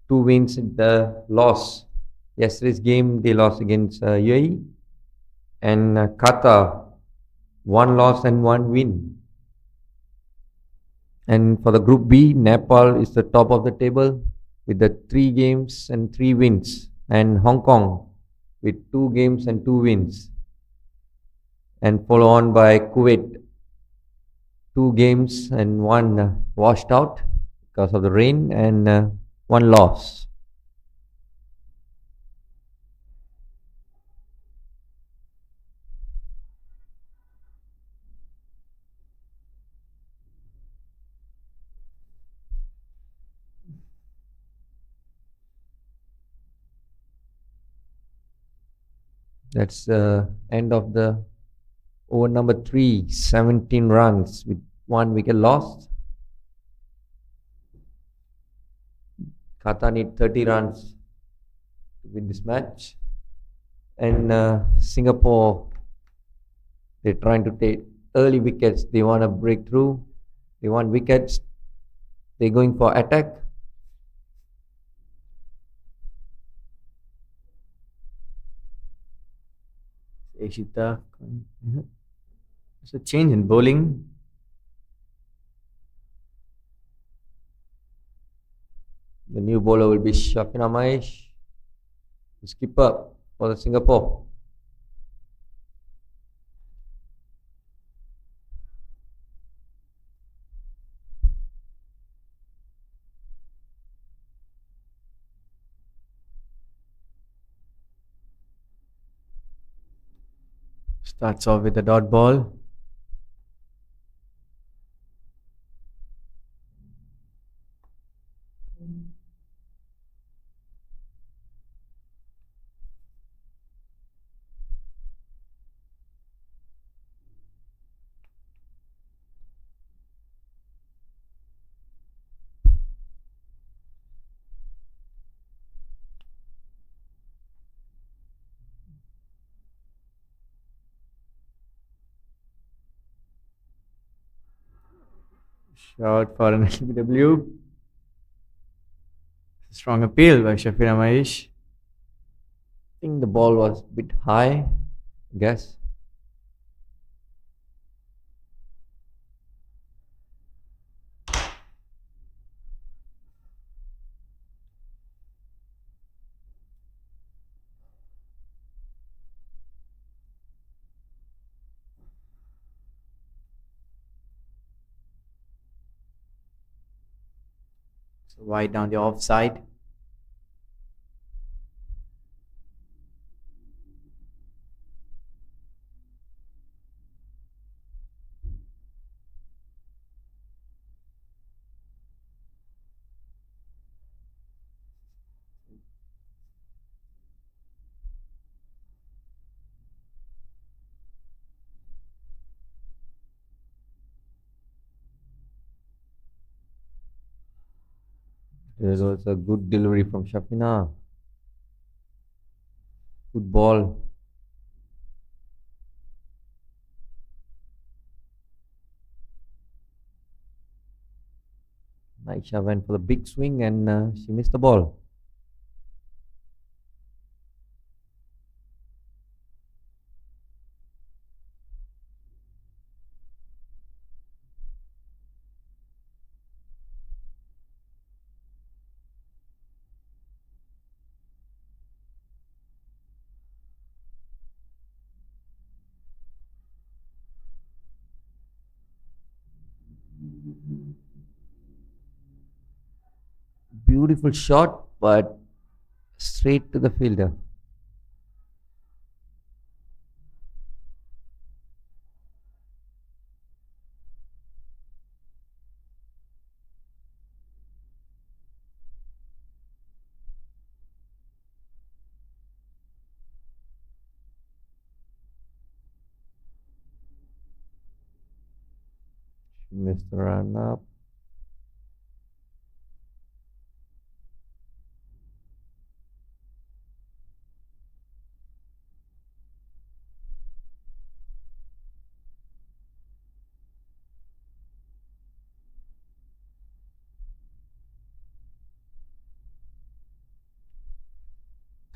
2 wins in the loss. Yesterday's game they lost against UAE, and Qatar 1 loss and 1 win. And for the Group B, Nepal is the top of the table with the 3 games and 3 wins, and Hong Kong with 2 games and 2 wins, and follow on by Kuwait, 2 games and 1 washed out because of the rain, and 1 loss. That's the end of the over number 3, 17 runs with 1 wicket lost. Qatar need 30 runs to win this match. And Singapore, they're trying to take early wickets. They want to break through. They want wickets. They're going for attack. Ishita. It's a change in bowling. The new bowler will be Shafina Mahesh, the skipper for the Singapore. Starts off with the dot ball. Shot for an LBW. Strong appeal by Shafina Mahesh. I think the ball was a bit high, I guess. So wide down the offside. It was a good delivery from Shafina. Good ball. Naisha went for the big swing and she missed the ball. beautiful shot, but straight to the fielder. Missed the run up.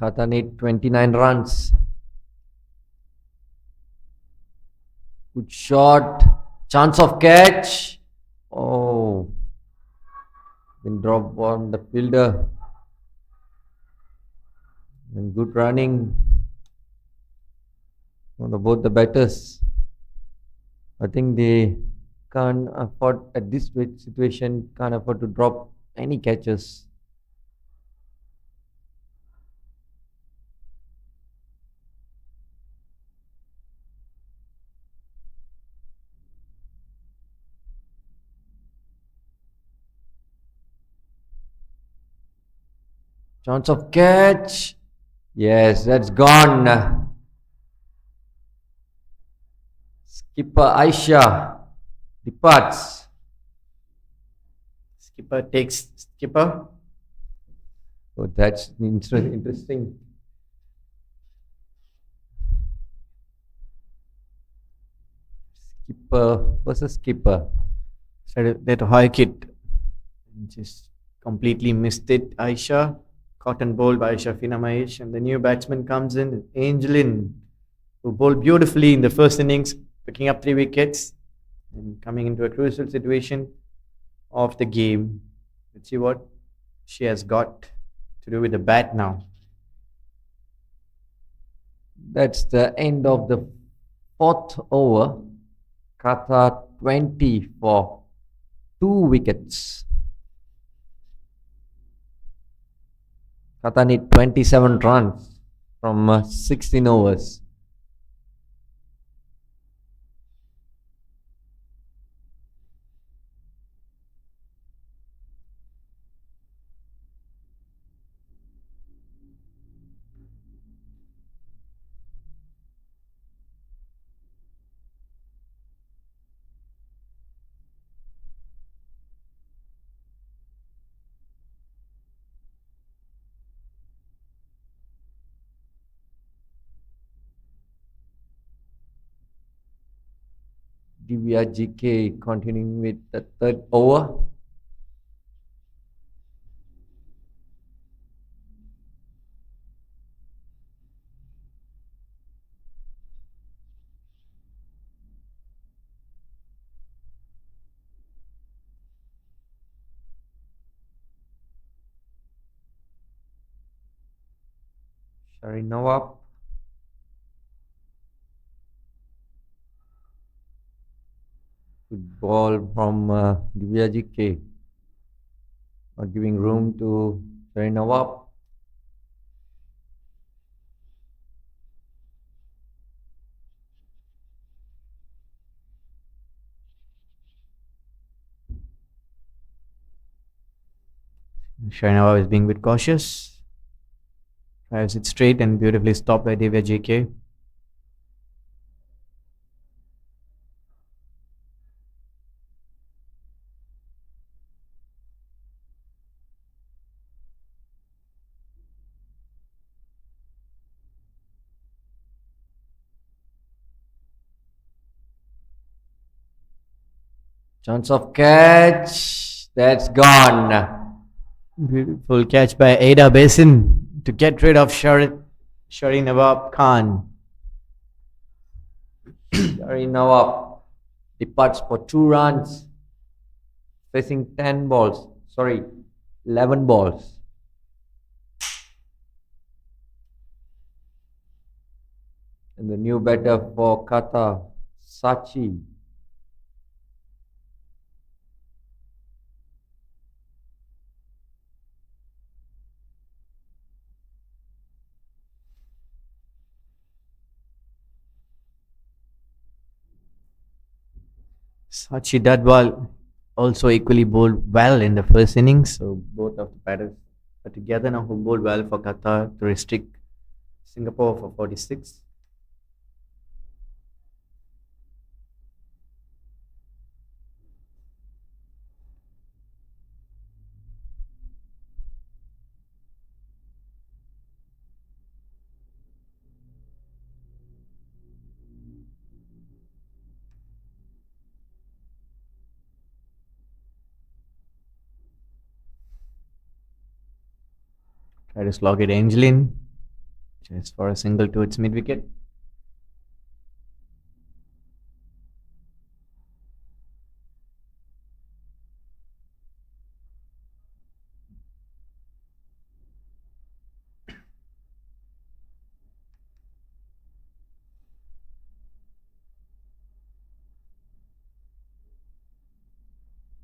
Qatar need 29 runs. Good shot. Chance of catch. Oh, been dropped on the fielder. And good running on both the batters. I think they can't afford at this situation. Can't afford to drop any catches. Chance of catch. Yes, that's gone. Skipper Aisha departs. Skipper takes skipper. Oh, that's interesting. Skipper versus skipper. So that high kid just completely missed it. Aisha, caught and bowled by Shafina Mahesh, and the new batsman comes in, Angelin, who bowled beautifully in the first innings, picking up 3 wickets and coming into a crucial situation of the game. Let's see what she has got to do with the bat now. That's the end of the fourth over. Qatar 20 for 2 wickets. Qatar need 27 runs from 16 overs. Divya GK continuing with the third over. Shari Nawab. Good ball from Divya GK. Not giving room to Shari Nawab. Shainawab is being a bit cautious. Drives it straight and beautifully stopped by Divya JK. Chance of catch. That's gone. Beautiful catch by Ada Basin to get rid of Shari Nawab Khan. Shari Nawab departs for 2 runs, facing 10 balls. Sorry, 11 balls. And the new batter for Qatar, Sachi. Sachi Dadwal also equally bowled well in the first innings. So both of the batters are together now who bowled well for Qatar to restrict Singapore for 46. Try to slog it Angelin just for a single to its mid wicket.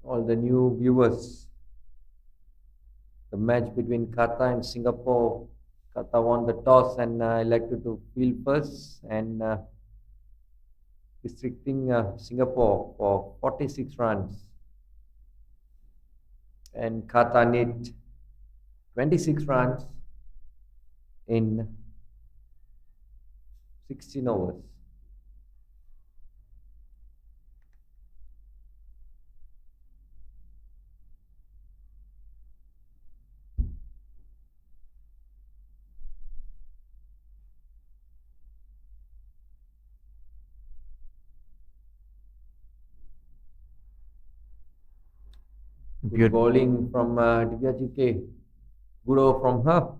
All the new viewers, the match between Qatar and Singapore. Qatar won the toss and elected to field first and restricting Singapore for 46 runs. And Qatar need 26 runs in 16 overs. Good bowling from Divya GK. Good over from her.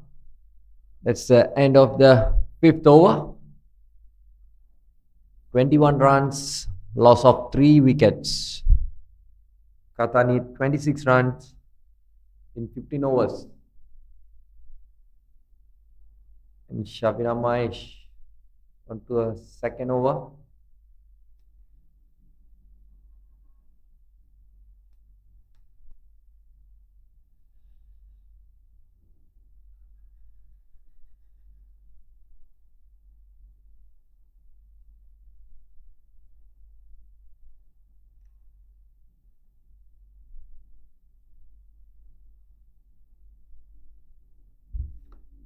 That's the end of the fifth over. 21 runs, loss of 3 wickets. Qatar need 26 runs in 15 overs. And Shabina Mahesh onto a second over.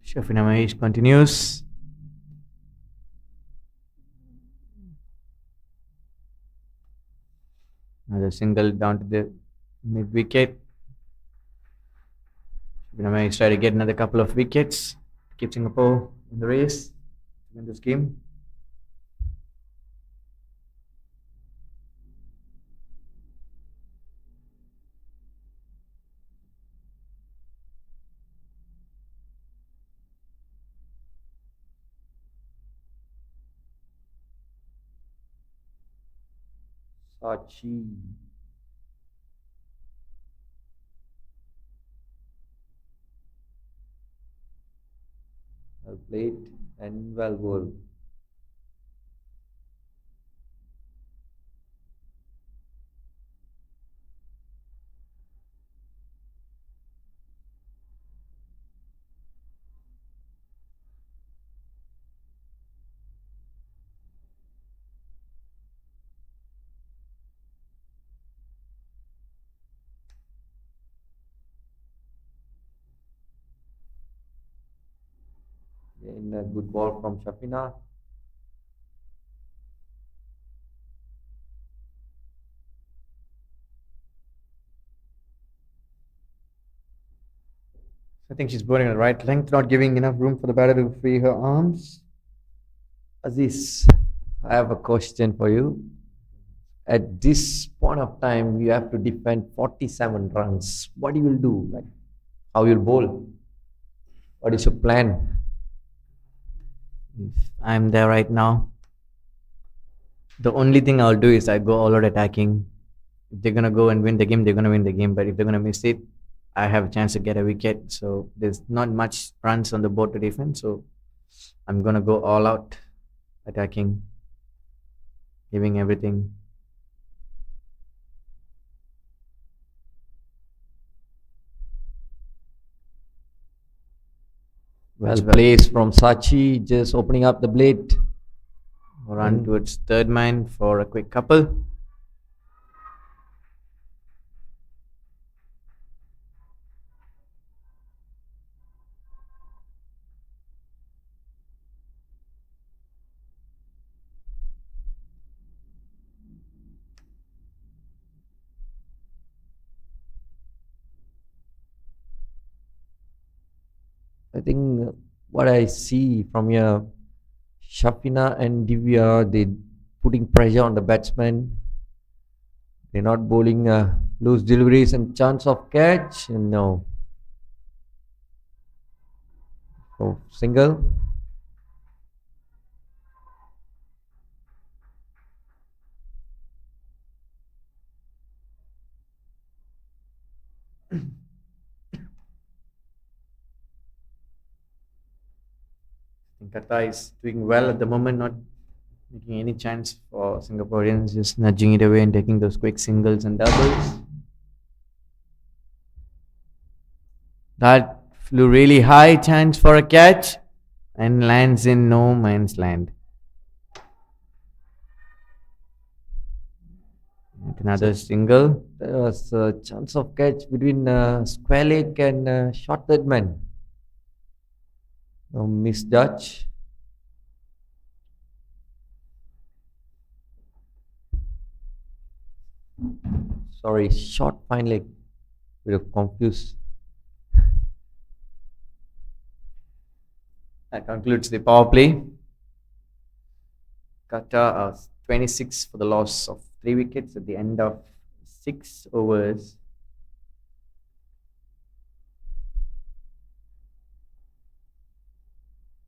Shafina Mahesh continues. Another single down to the mid wicket. Shafina Mahesh try to get another couple of wickets. Keep Singapore in the race in this game. Sachi. Well played and well bowled. Again, a good ball from Shafina. I think she's bowling at the right length, not giving enough room for the batter to free her arms. Aziz, I have a question for you. At this point of time, you have to defend 47 runs. What you will do? Like, how you'll bowl? What is your plan? If I'm there right now, the only thing I'll do is I go all out attacking. If they're gonna go and win the game, they're gonna win the game. But if they're gonna miss it, I have a chance to get a wicket. So there's not much runs on the board to defend. So I'm gonna go all out attacking, giving everything. Well placed from Sachi, just opening up the blade. Run towards third man for a quick couple. I think what I see from here, Shafina and Divya, they putting pressure on the batsman. They're not bowling loose deliveries and chance of catch. No. So single. I think Qatar is doing well at the moment, not making any chance for Singaporeans, just nudging it away and taking those quick singles and doubles. That flew really high, chance for a catch, and lands in no man's land. And another single. There was a chance of catch between square leg and short third man. No misjudge. Sorry, short fine leg. Bit of confused. That concludes the power play. Qatar 26 for the loss of 3 wickets at the end of 6 overs.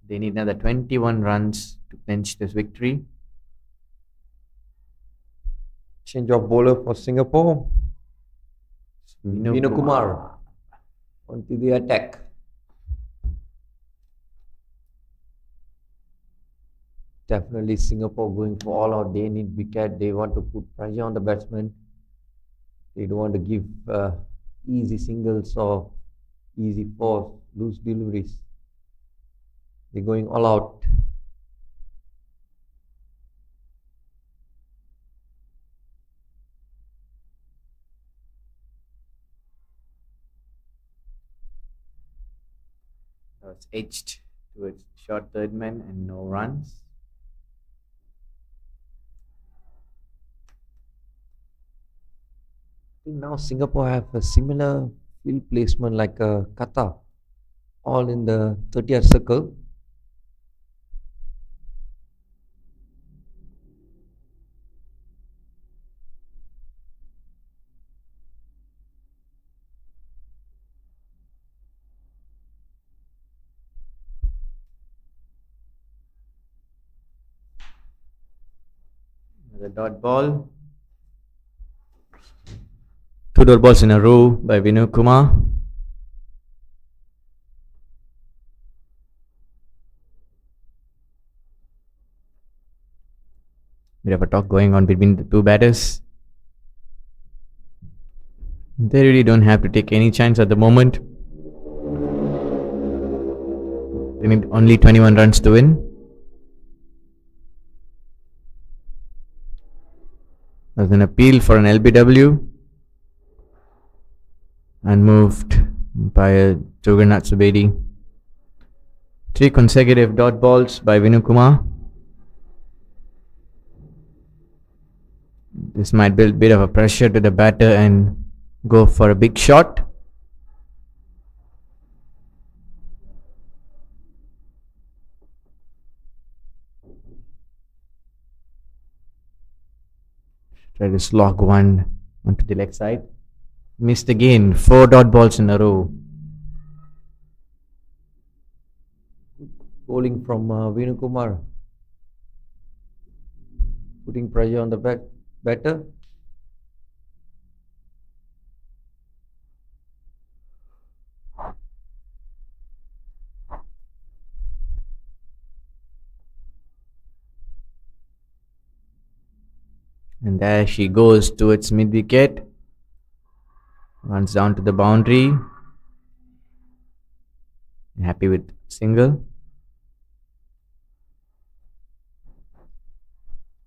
They need another 21 runs to clinch this victory. Change of bowler for Singapore. Vinu Kumar onto the attack. Definitely Singapore going for all out. They need wicket. They want to put pressure on the batsman. They don't want to give easy singles or easy fours, loose deliveries. They're going all out. Was edged towards short third man and no runs. I think now Singapore have a similar field placement like Qatar, all in the 30th circle. The dot ball. 2 dot balls in a row by Vinu Kumar. Bit of a talk going on between the two batters. They really don't have to take any chance at the moment. They need only 21 runs to win. There's an appeal for an LBW and moved by Juggernaut Subedi. 3 consecutive dot balls by Vinu Kumar. This might build a bit of a pressure to the batter and go for a big shot. Try to slog one onto the leg side. Missed again. 4 dot balls in a row. Bowling from Vinu Kumar. Putting pressure on the batter. And there she goes towards mid wicket. Runs down to the boundary. Happy with single.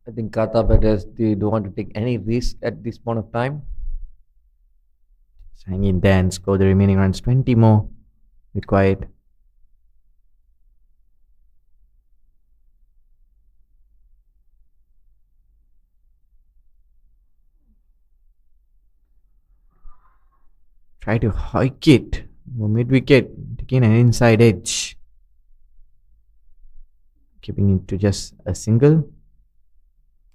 I think Qatar batters, they don't want to take any risk at this point of time. Just hang in there and score the remaining runs. 20 more required. Try to hike it. Mid wicket. Again, an inside edge. Keeping it to just a single.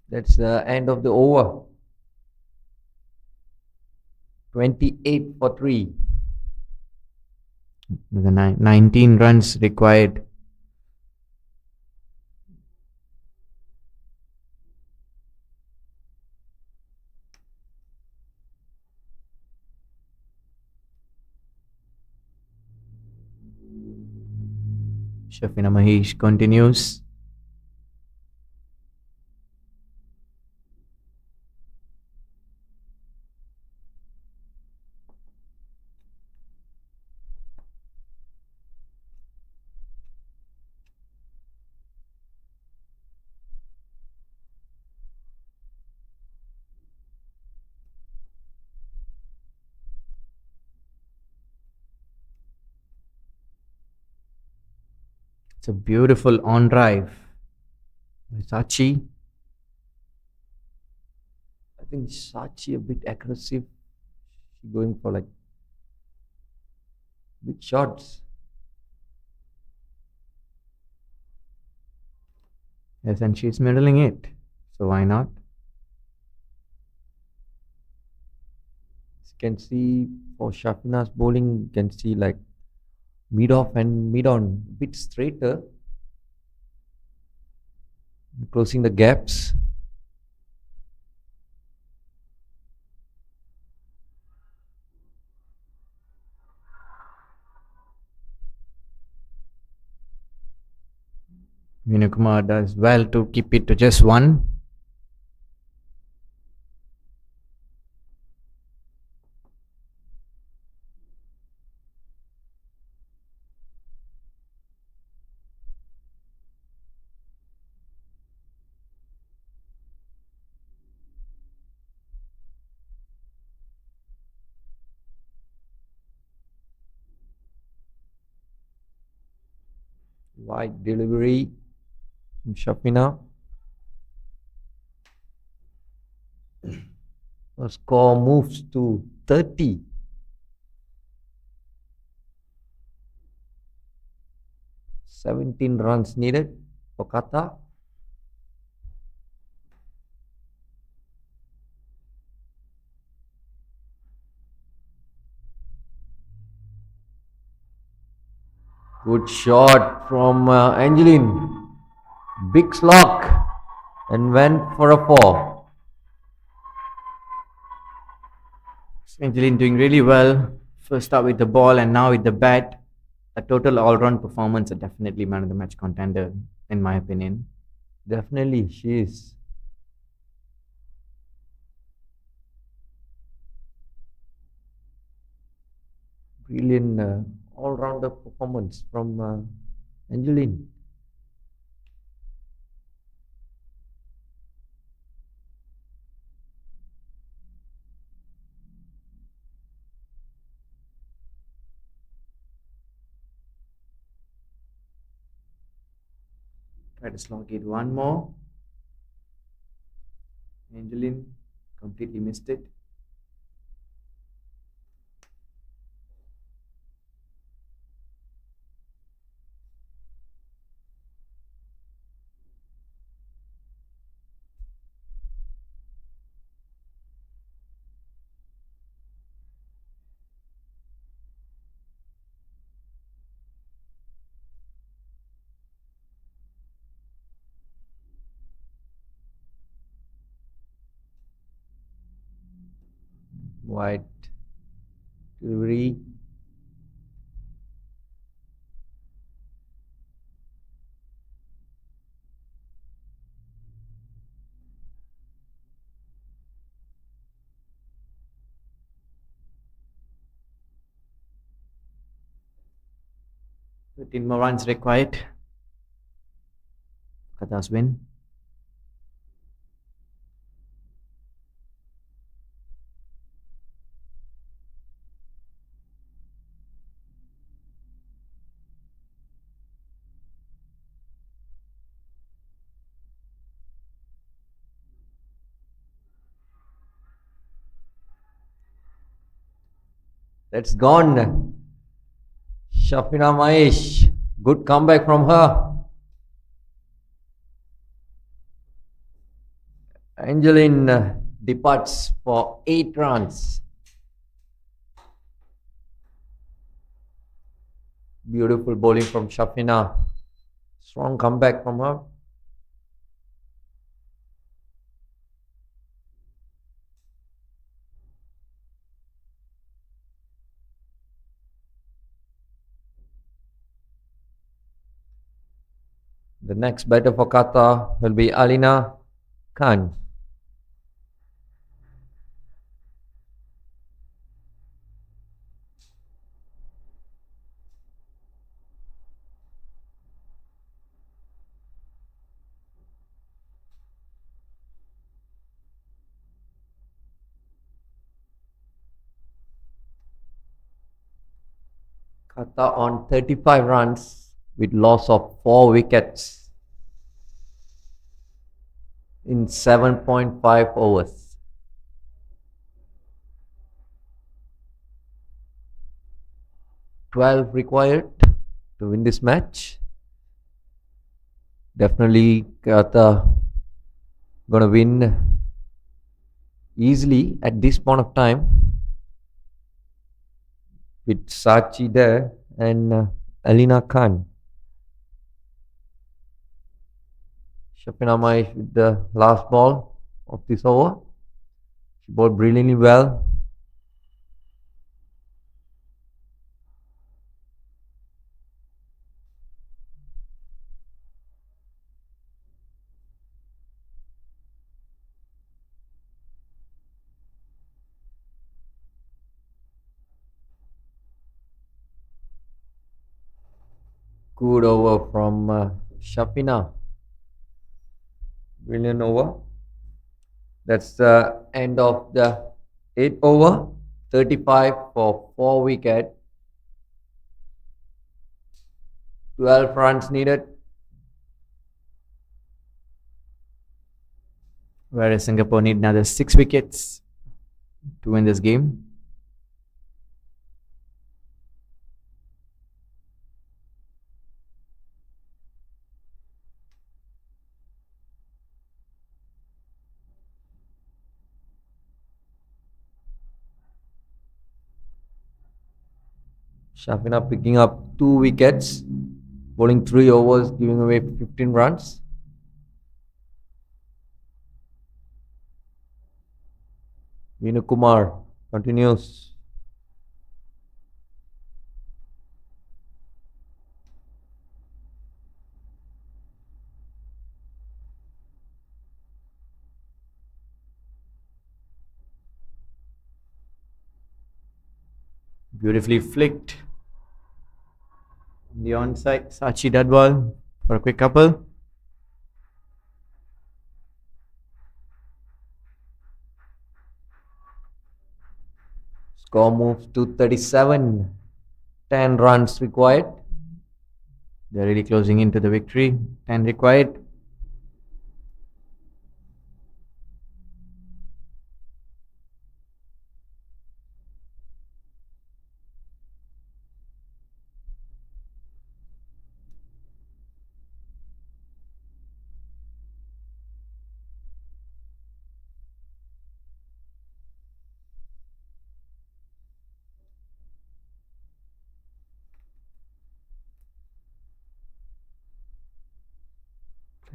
That's the end of the over. 28 for 3. The 19 runs required. Shafina Mahesh continues. It's a beautiful on drive. Sachi. I think Sachi a bit aggressive. She going for like big shots. Yes, and she's middling it. So why not? You can see for Shafina's bowling, you can see like mid off and mid on, bit straighter, closing the gaps. Vinukumar does well to keep it to just one. Wide delivery from Shafina. The score moves to 30. 17 runs needed for Qatar. Good shot from Angeline. Big slog and went for a 4. Angeline doing really well. First up with the ball and now with the bat. A total all-round performance. A definitely man of the match contender, in my opinion. Definitely, she is. Brilliant all-rounder performance from Angeline. Try to slog it one more. Angeline completely missed it. Wide delivery. Thirteen more runs required. Qatar's win. That's gone. Shafina Mahesh, good comeback from her. Angeline departs for 8 runs. Beautiful bowling from Shafina. Strong comeback from her. The next batter for Qatar will be Alina Khan. Qatar on 35 runs with loss of 4 wickets in 7.5 overs. "12 required to win this match. Definitely Qatar gonna win easily at this point of time with Sachi there and Alina Khan. Shafina Mahesh with the last ball of this over. She bowled brilliantly well. Good over from Shafina. Brilliant over. That's the end of the 8th over. 35 for 4 wicket. 12 runs needed. Whereas Singapore need another 6 wickets to win this game. Shafina picking up 2 wickets, bowling 3 overs, giving away 15 runs. Vinu Kumar continues. Beautifully flicked. The onside, Sachi Dadwal for a quick couple. Score moves to 37. 10 runs required. They're really closing into the victory. 10 required.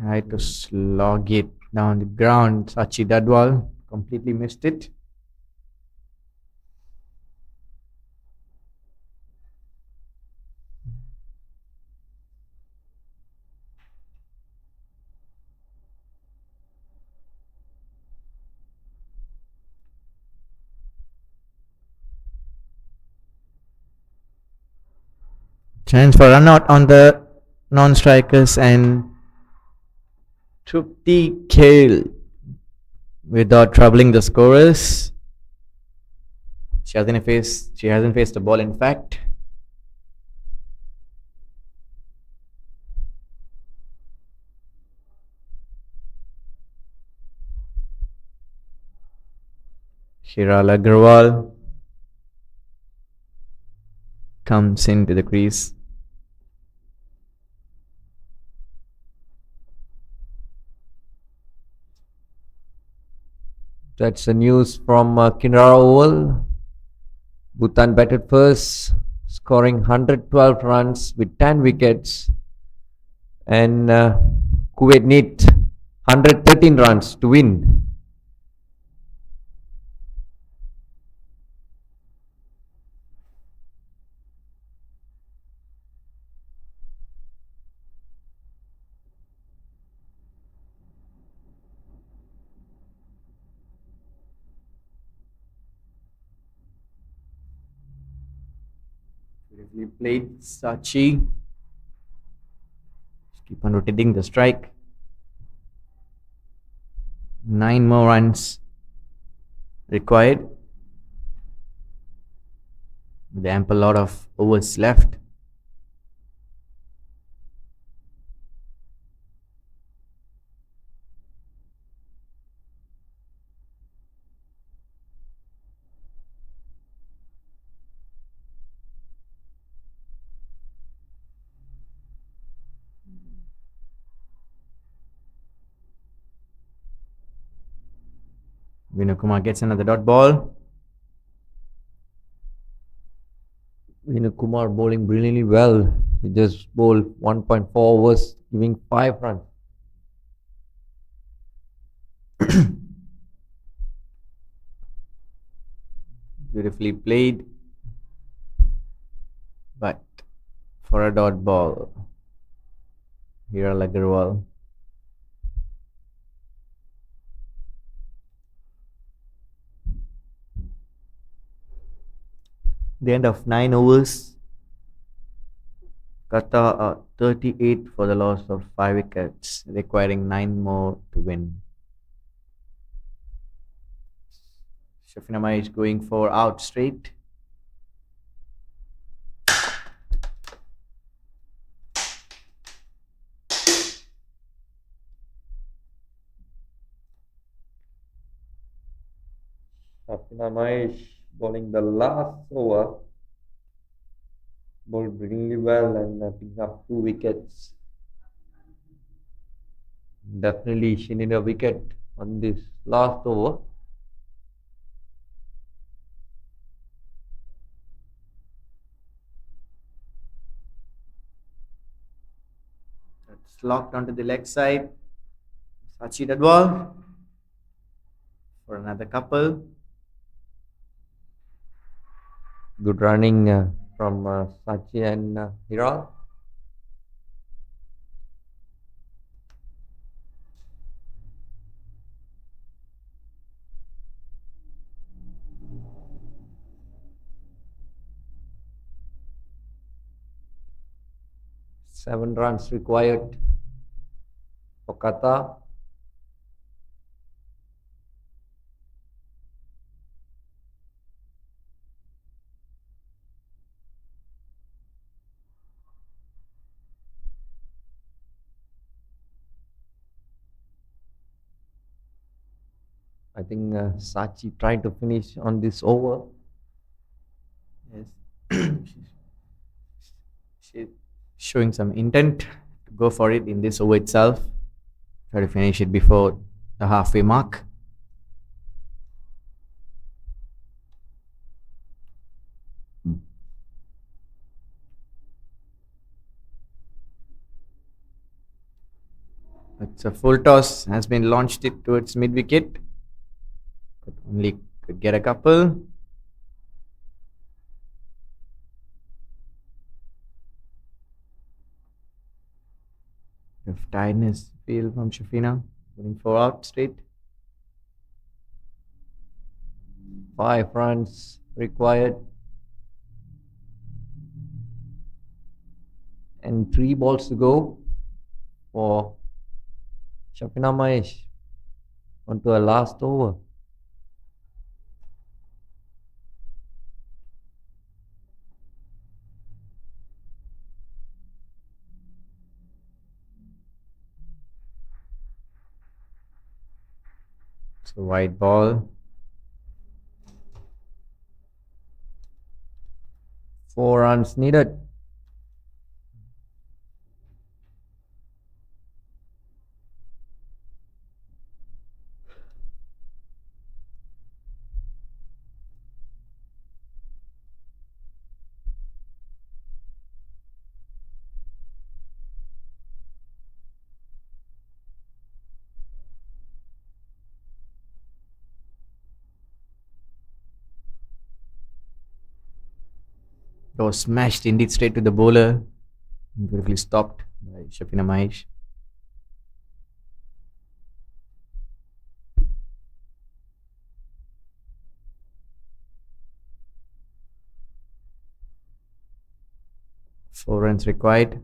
Tried to slog it down the ground. Sachi Dadwal completely missed it. Chance for run out on the non-strikers and Trupti Kale without troubling the scorers. She hasn't faced a ball, in fact. Shiral Agarwal comes into the crease. That's the news from Kinrara Oval. Bhutan batted first, scoring 112 runs with 10 wickets, and Kuwait need 113 runs to win. Beautifully played, Sachi. Keep on rotating the strike. 9 more runs required. With ample lot of overs left. Vinay Kumar gets another dot ball. Kumar bowling brilliantly well. He just bowled 1.4 overs, giving 5 runs. Beautifully played. But for a dot ball, Hiral Agarwal. The end of 9 overs. Qatar are 38 for the loss of 5 wickets, requiring 9 more to win. Shafinama is going for out straight. Safina Mahesh bowling the last over, bowled brilliantly well and picking up 2 wickets. Definitely she needed a wicket on this last over. That's locked onto the leg side. Sachi Dadwal for another couple. Good running from Sachi and Hiral. Seven runs required for Qatar. I think Sachi trying to finish on this over. Yes. She's showing some intent to go for it in this over itself. Try to finish it before the halfway mark. It's a full toss, has been launched it towards mid wicket, but only could get a couple. If tiredness feel from Shafina, going for out straight. 5 runs required. And 3 balls to go for Shafina Mahesh onto a last over. So wide ball. 4 runs needed. It was smashed indeed straight to the bowler. Beautifully stopped by Shafina Mahesh. Four runs required.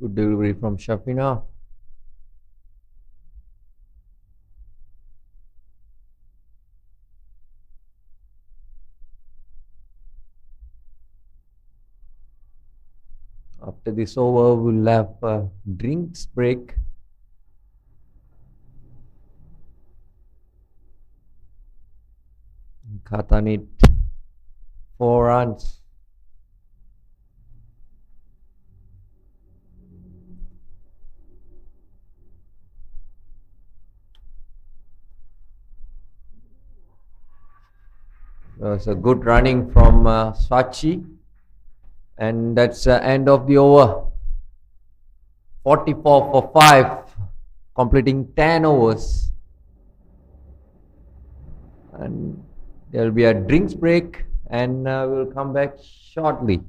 Good delivery from Shafina. After this over, we'll have a drinks break. Qatar need 4 runs. That's a good running from Sachi. And that's the end of the over. 44 for 5, completing 10 overs. And there will be a drinks break, and we'll come back shortly.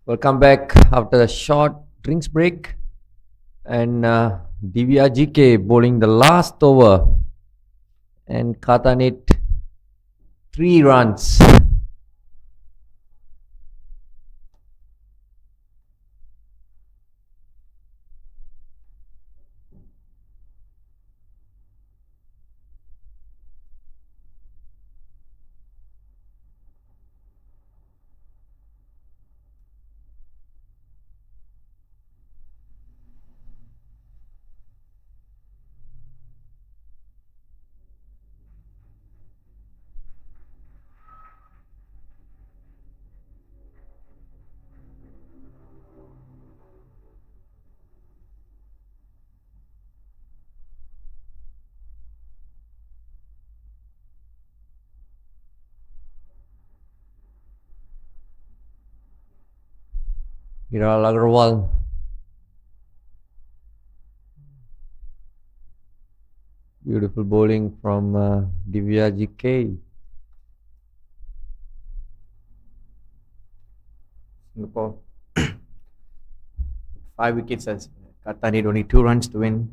Welcome back after a short drinks break. And Divya GK bowling the last over. And Qatar need 3 runs. Hiral Agarwal. Beautiful bowling from Divya GK. Singapore. 5 wickets as Qatar need only 2 runs to win.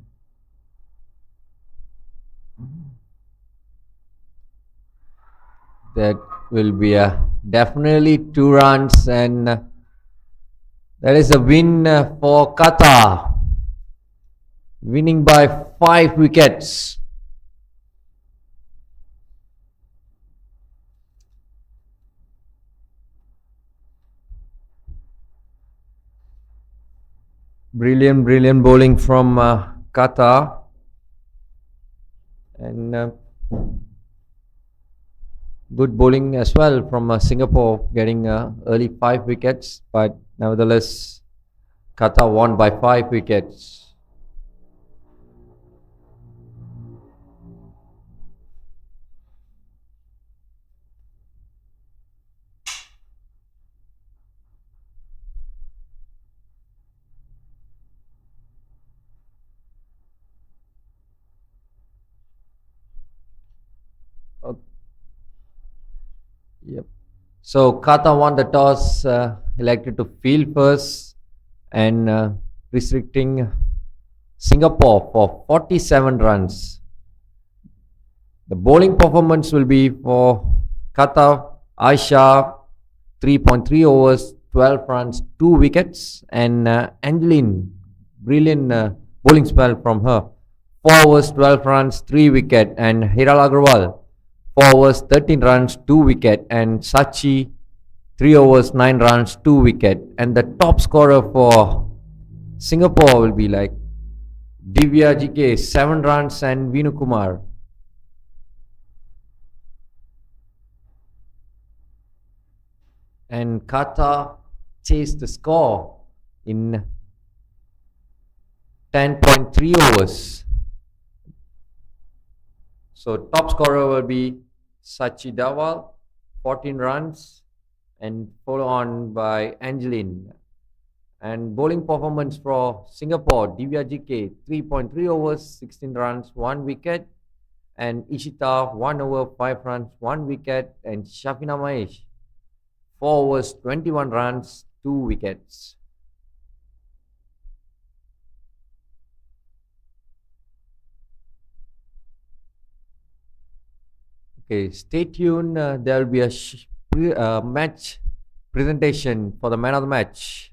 That will be definitely 2 runs, and that is a win for Qatar, winning by 5 wickets. Brilliant bowling from Qatar. And good bowling as well from Singapore, getting early 5 wickets. But nevertheless, Qatar won by 5 wickets. Uh, Yep. So Qatar won the toss, elected to field first, and restricting Singapore for 47 runs. The bowling performance will be for Qatar, Aisha, 3.3 overs, 12 runs, 2 wickets, and Angeline, brilliant bowling spell from her. 4 overs, 12 runs, 3 wicket, and Hiral Agrawal, 4 overs, 13 runs, 2 wicket, and Sachi, 3 overs, 9 runs, 2 wicket. And the top scorer for Singapore will be like Divya GK, 7 runs, and Vinu Kumar. And Qatar chased the score in 10.3 overs. So top scorer will be Sachi Dawal, 14 runs, and followed on by Angeline. And bowling performance for Singapore, Divya GK, 3.3 overs, 16 runs, 1 wicket. And Ishita, 1 over, 5 runs, 1 wicket. And Shafina Mahesh, 4 overs, 21 runs, 2 wickets. Okay, stay tuned. There will be a match presentation for the man of the match.